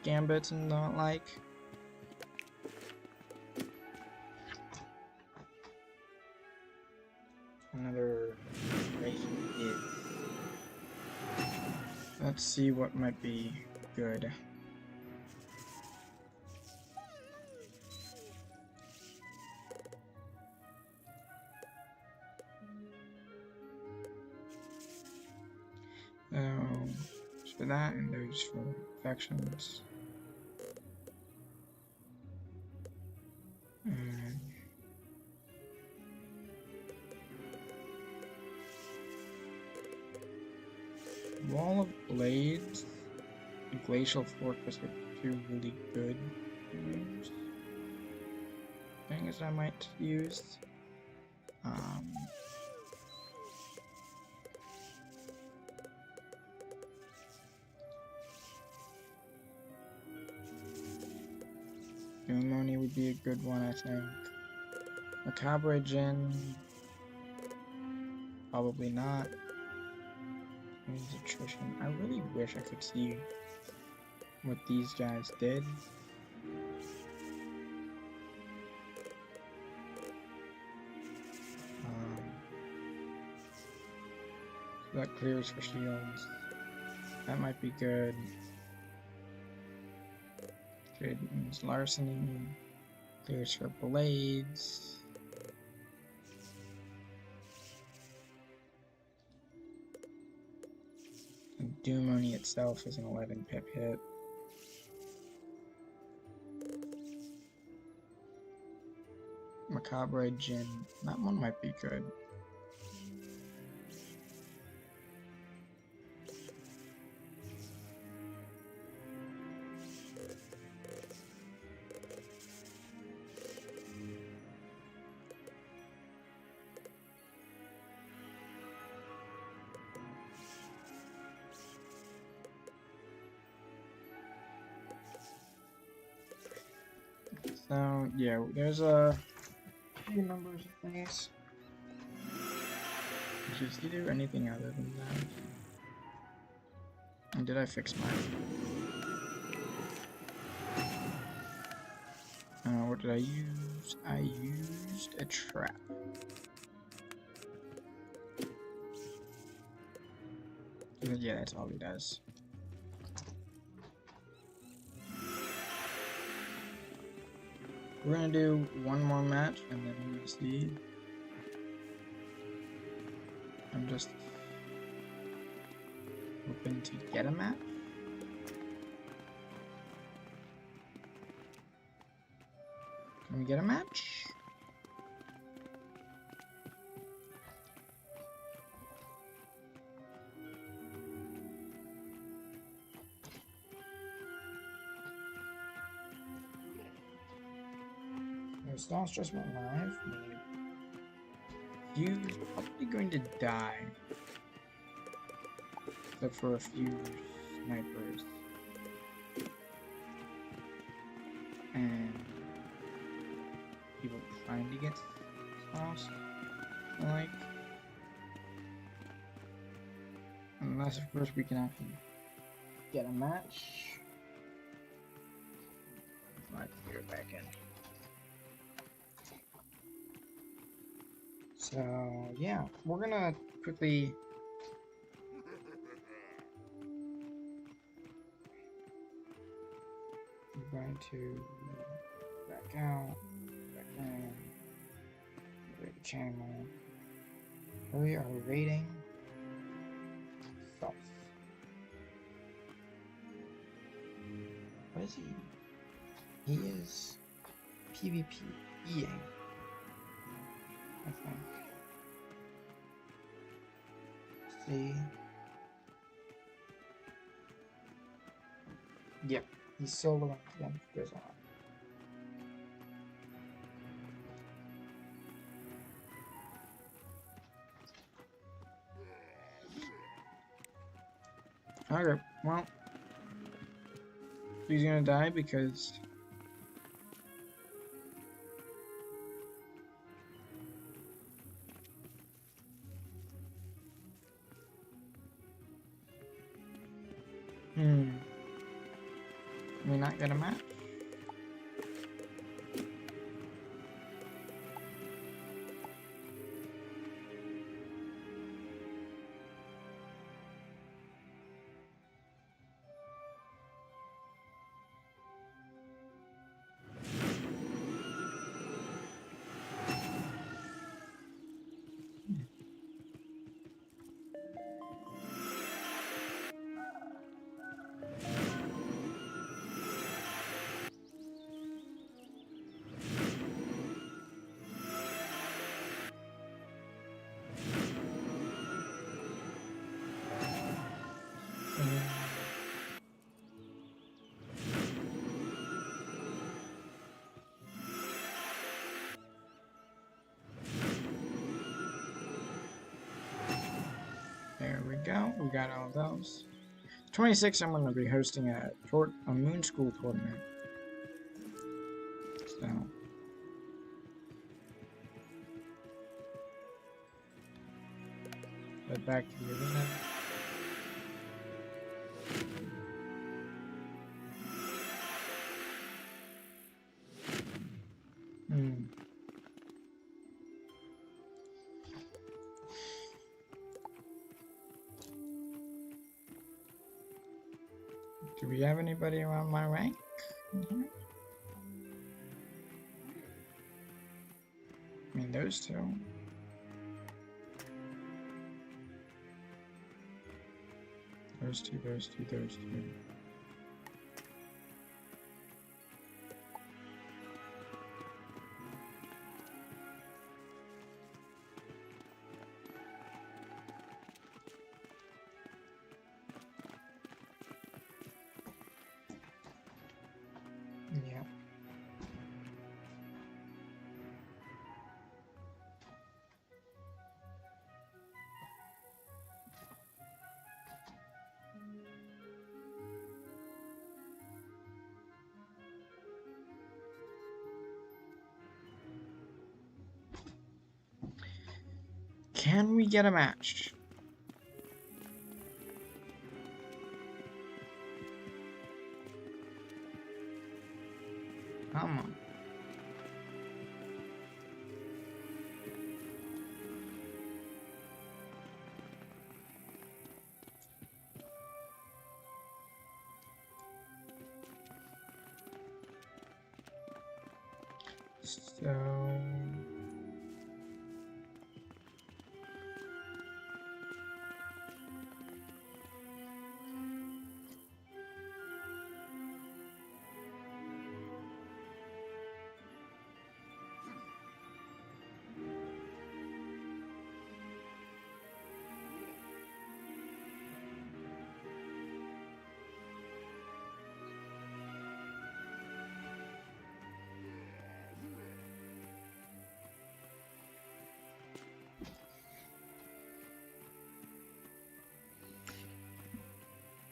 gambits and the like. Another situation is, let's see what might be good. For that, and those for infections. Wall of Blades, the Glacial Fortress are two really good things I might use. Money would be a good one, I think. Macabre Gin, probably not. Means attrition. I really wish I could see what these guys did. So that clears for shields. That might be good. Trade means larceny. Clears for blades. And Doomoni itself is an 11-pip hit. Macabre Gin. That one might be good. So, yeah, there's a few numbers of things. Did you do anything other than that? And did I fix mine? What did I use? I used a trap. Yeah, that's all he does. We're gonna do one more match and then we're gonna see. I'm just hoping to get a match. Can we get a match? Stalls just went live. You're probably going to die except for a few snipers. And people trying to get sauce, like. Unless, of course, we can actually get a match. Let's get it back in. So, yeah, we're gonna quickly. We're going to back out, back in, rate the channel. We are rating sauce. What is he? He is PvP-ing, I think. See? Yep, he's soloing against Wizard. Okay, well, he's gonna die because can we not get a match? There we go. We got all those. 26, I'm going to be hosting a Moon School tournament. So. Head back to the arena. Do we have anybody around my rank? I mean, those two. Those two. Yeah. Can we get a match? Come on. So...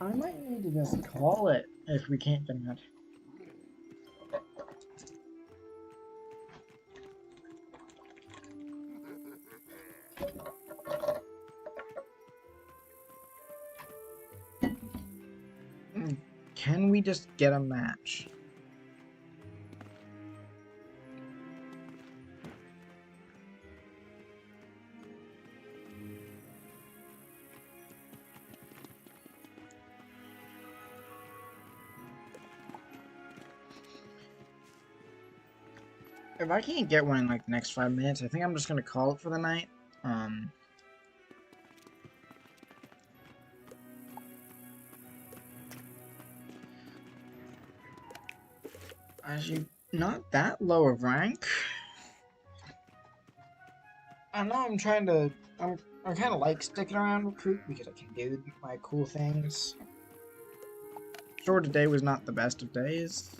I might need to just call it if we can't get that. Can we just get a match? If I can't get one in like the next 5 minutes, I think I'm just gonna call it for the night. Actually, not that low of rank. I know I'm trying to. I kind of like sticking around recruit because I can do my cool things. Sure, today was not the best of days.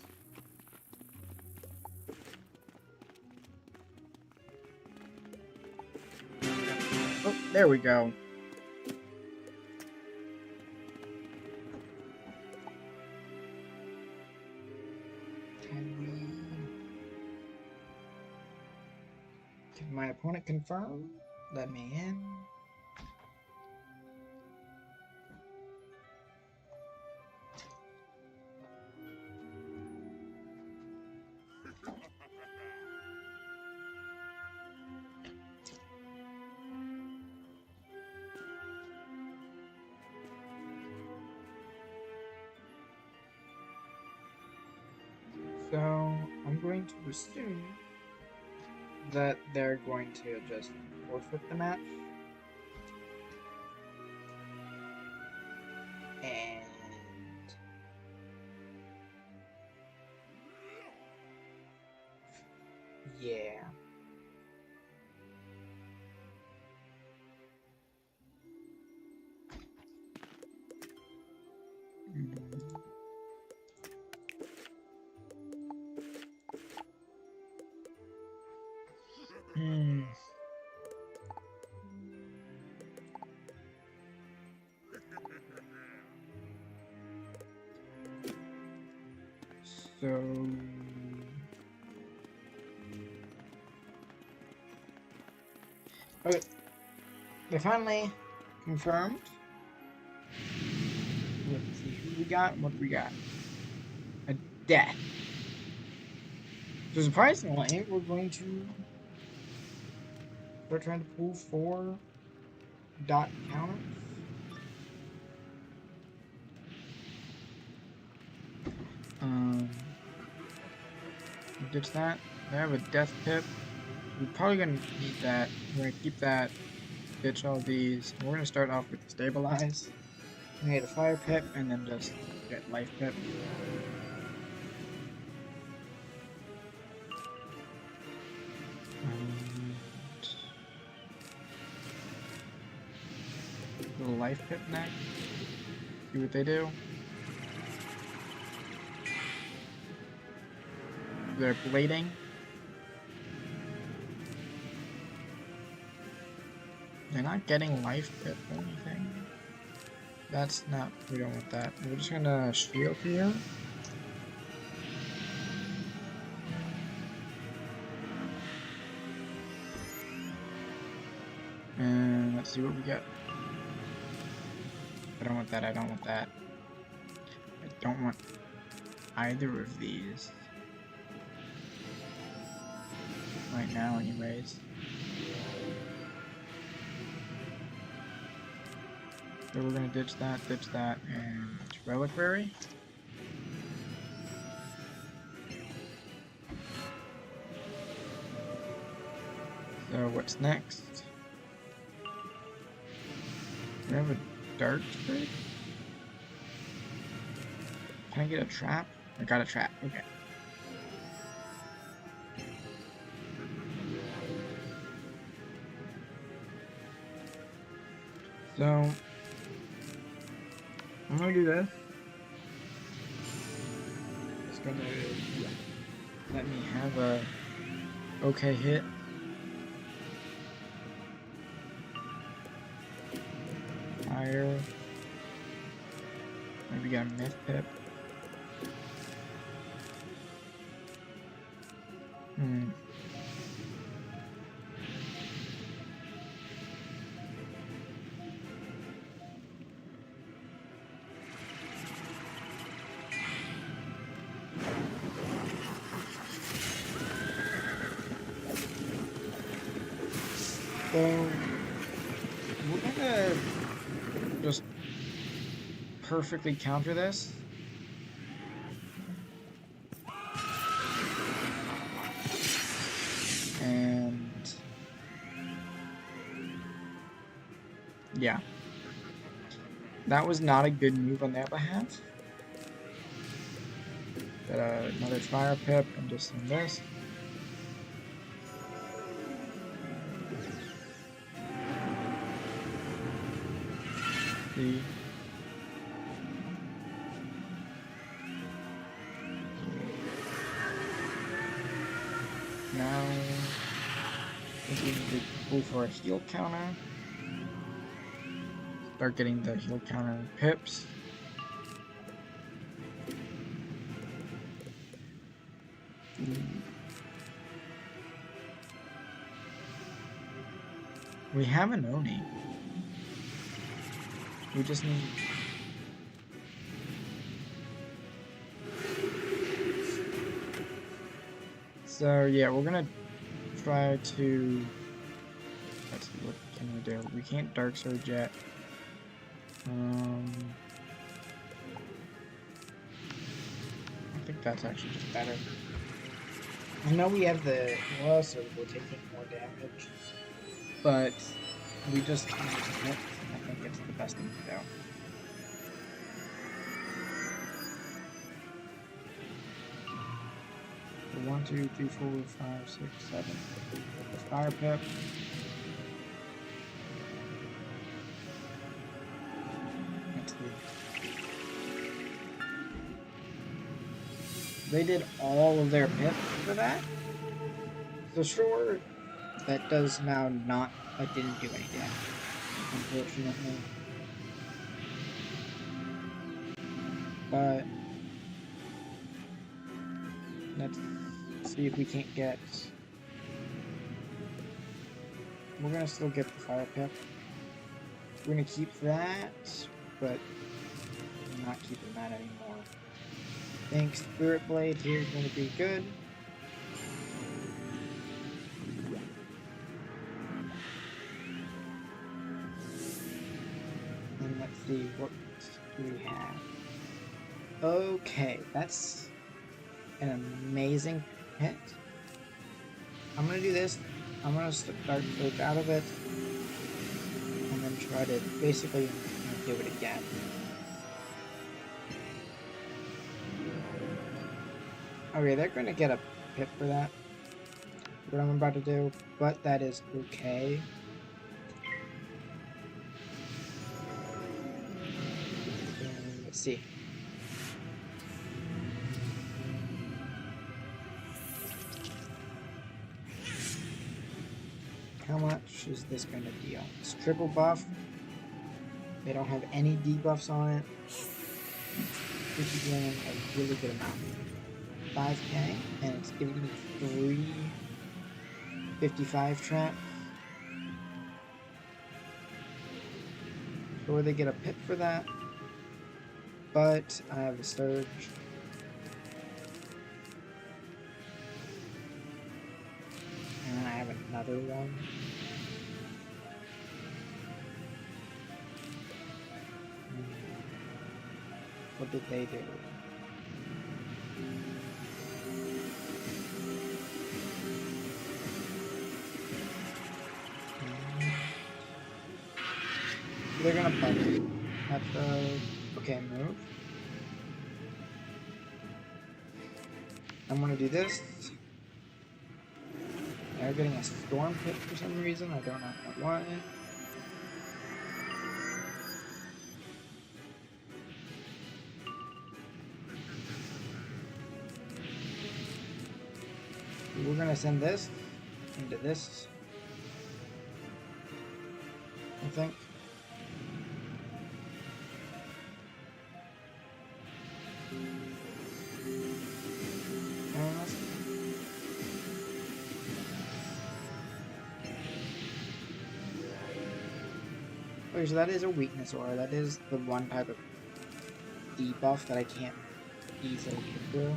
Oh, there we go. Can my opponent confirm? Let me in. So, I'm going to assume that they're going to just forfeit the match. And yeah. Hmm. So okay, they finally confirmed. Let's see who we got. What we got? A death. So surprisingly, we're going to start trying to pull 4 dot counters. Ditch that. I have a death pip. We're probably gonna need that. We're gonna keep that. Ditch all these. We're gonna start off with the stabilize. We need a fire pip and then just get life pip. Little life pip next. See what they do. They're blading. They're not getting life pip or anything. That's not, we don't want that. We're just gonna shield here. And let's see what we get. I don't want that, I don't want that. I don't want either of these. Right now, anyways. So we're gonna ditch that, and reliquary. So what's next? We have a dart trick? Can I get a trap? I got a trap, okay. So, I'm gonna do this. It's gonna let me have a okay hit. Fire. Maybe got a myth pip. So we're gonna just perfectly counter this. And yeah, that was not a good move on their behalf. Got another fire pip and just send this. See. Now I think we need to go for a heal counter. Start getting the heal counter pips. We have an Oni. We just need... So yeah, we're gonna try to... Let's see, what can we do? We can't Dark Surge yet. I think that's actually just better. I know we have the Aura, so we're taking more damage, but we just need to hit. I think it's the best thing to do. 1, 2, 3, 4, 5, 6, 7. The fire pip. Let's see. They did all of their pip for that. So sure, that does now not, that didn't do any damage, unfortunately. But let's see if we can't get... We're gonna still get the fire pip. We're gonna keep that, but we're not keeping that anymore. I think Spirit Blade here is gonna be good. And let's see, what do we have? Okay, that's an amazing hit. I'm gonna do this. I'm gonna start Surge out of it, and then try to basically do it again. Okay, they're gonna get a pip for that. What I'm about to do, but that is okay. Let's see. How much is this going to deal? It's triple buff. They don't have any debuffs on it. This is dealing a really good amount. 5k, and it's giving me 355 traps. Or they get a pip for that. But I have a Surge. And then I have another one. What did they do? They're gonna bump at the okay move. I'm gonna do this. They're getting a storm pit for some reason. I don't know why. We're gonna send this into this, I think. Okay, so that is a weakness aura. That is the one type of debuff that I can't easily get through.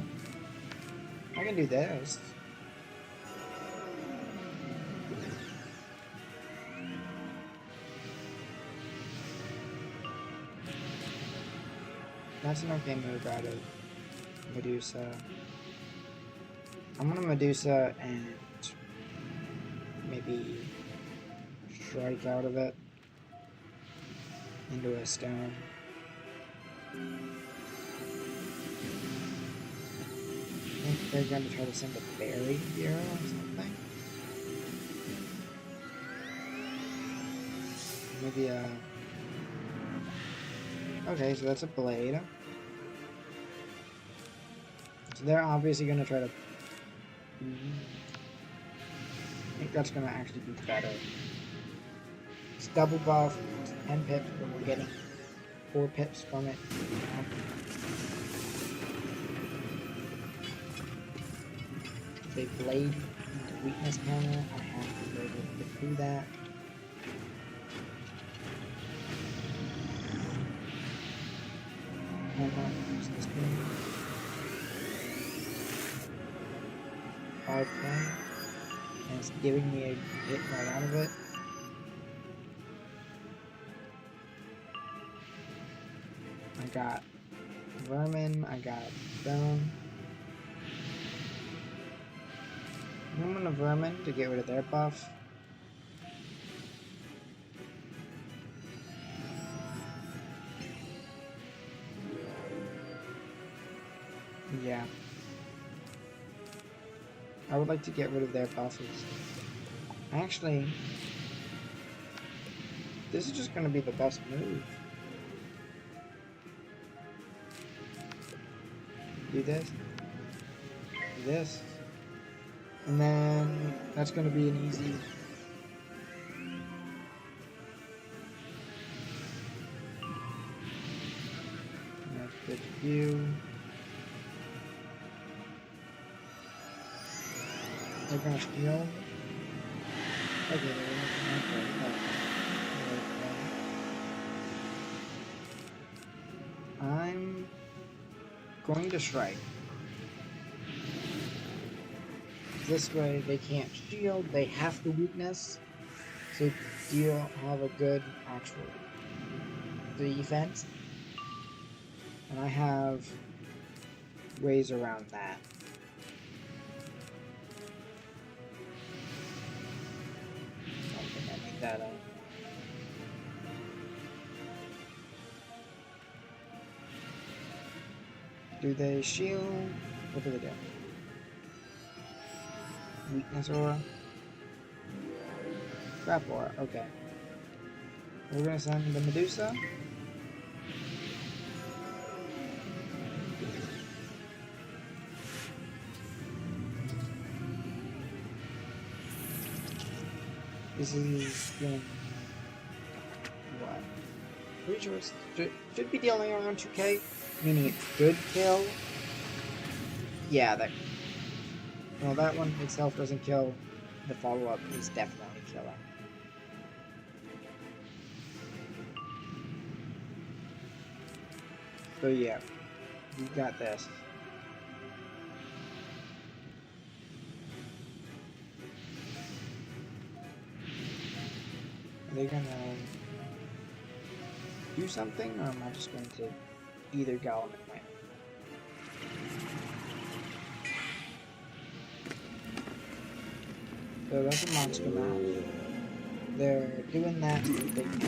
I can do this. That's an okay move out of Medusa. I'm gonna Medusa and maybe strike out of it into a stone. I think they're going to try to send a berry here or something. Maybe a... Okay, so that's a blade. So they're obviously going to try to... I think that's going to actually be better. It's double buff, it's 10 pips, but we're getting 4 pips from it. They blade into weakness counter. I have to be able to get through that. I'm not use this thing. 5 points. And it's giving me a hit right out of it. I got vermin, I got stone. I'm gonna vermin to get rid of their buff. Yeah. I would like to get rid of their buffs. Actually, this is just gonna be the best move. Do this. Do this. And then that's going to be an easy... That's good view. They're going to steal. Okay, I'm going to strike. This way they can't shield, they have the weakness, so you have a good actual defense. And I have ways around that. I don't think I need that out. Do they shield? What do they do? Weakness aura? Crap aura, okay. We're gonna send the Medusa. This is going... what? Pretty sure it should be dealing around 2k, meaning it could kill. Yeah, that... Well, that one itself doesn't kill. The follow-up is definitely killing. So yeah, you got this. Are they gonna do something, or am I just going to either go and win? So that's a monster match. They're doing that so that they can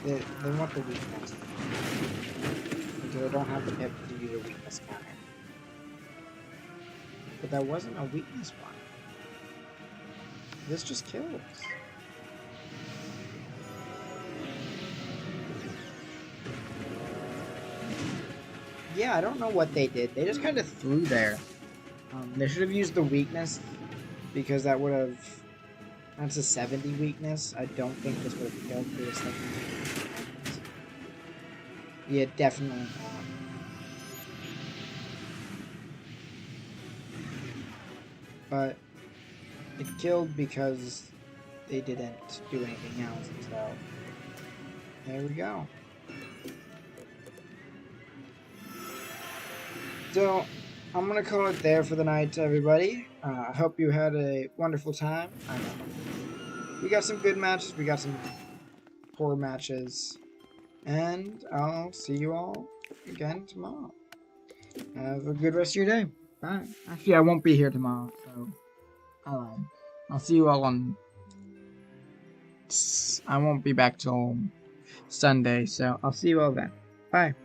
they want the weakness. Because they don't have the pip to use a weakness counter. But that wasn't a weakness one. This just kills. Yeah, I don't know what they did. They just kind of threw there. They should have used the weakness, because that would have That's a 70 weakness. I don't think this would have killed for a 70 weakness. Yeah, definitely not. But it killed because they didn't do anything else, so there we go. So I'm gonna call it there for the night, everybody. I hope you had a wonderful time. We got some good matches, we got some poor matches, and I'll see you all again tomorrow. Have a good rest of your day. Bye. Actually, I won't be here tomorrow, so I'll see you all on. I won't be back till Sunday, so I'll see you all then. Bye.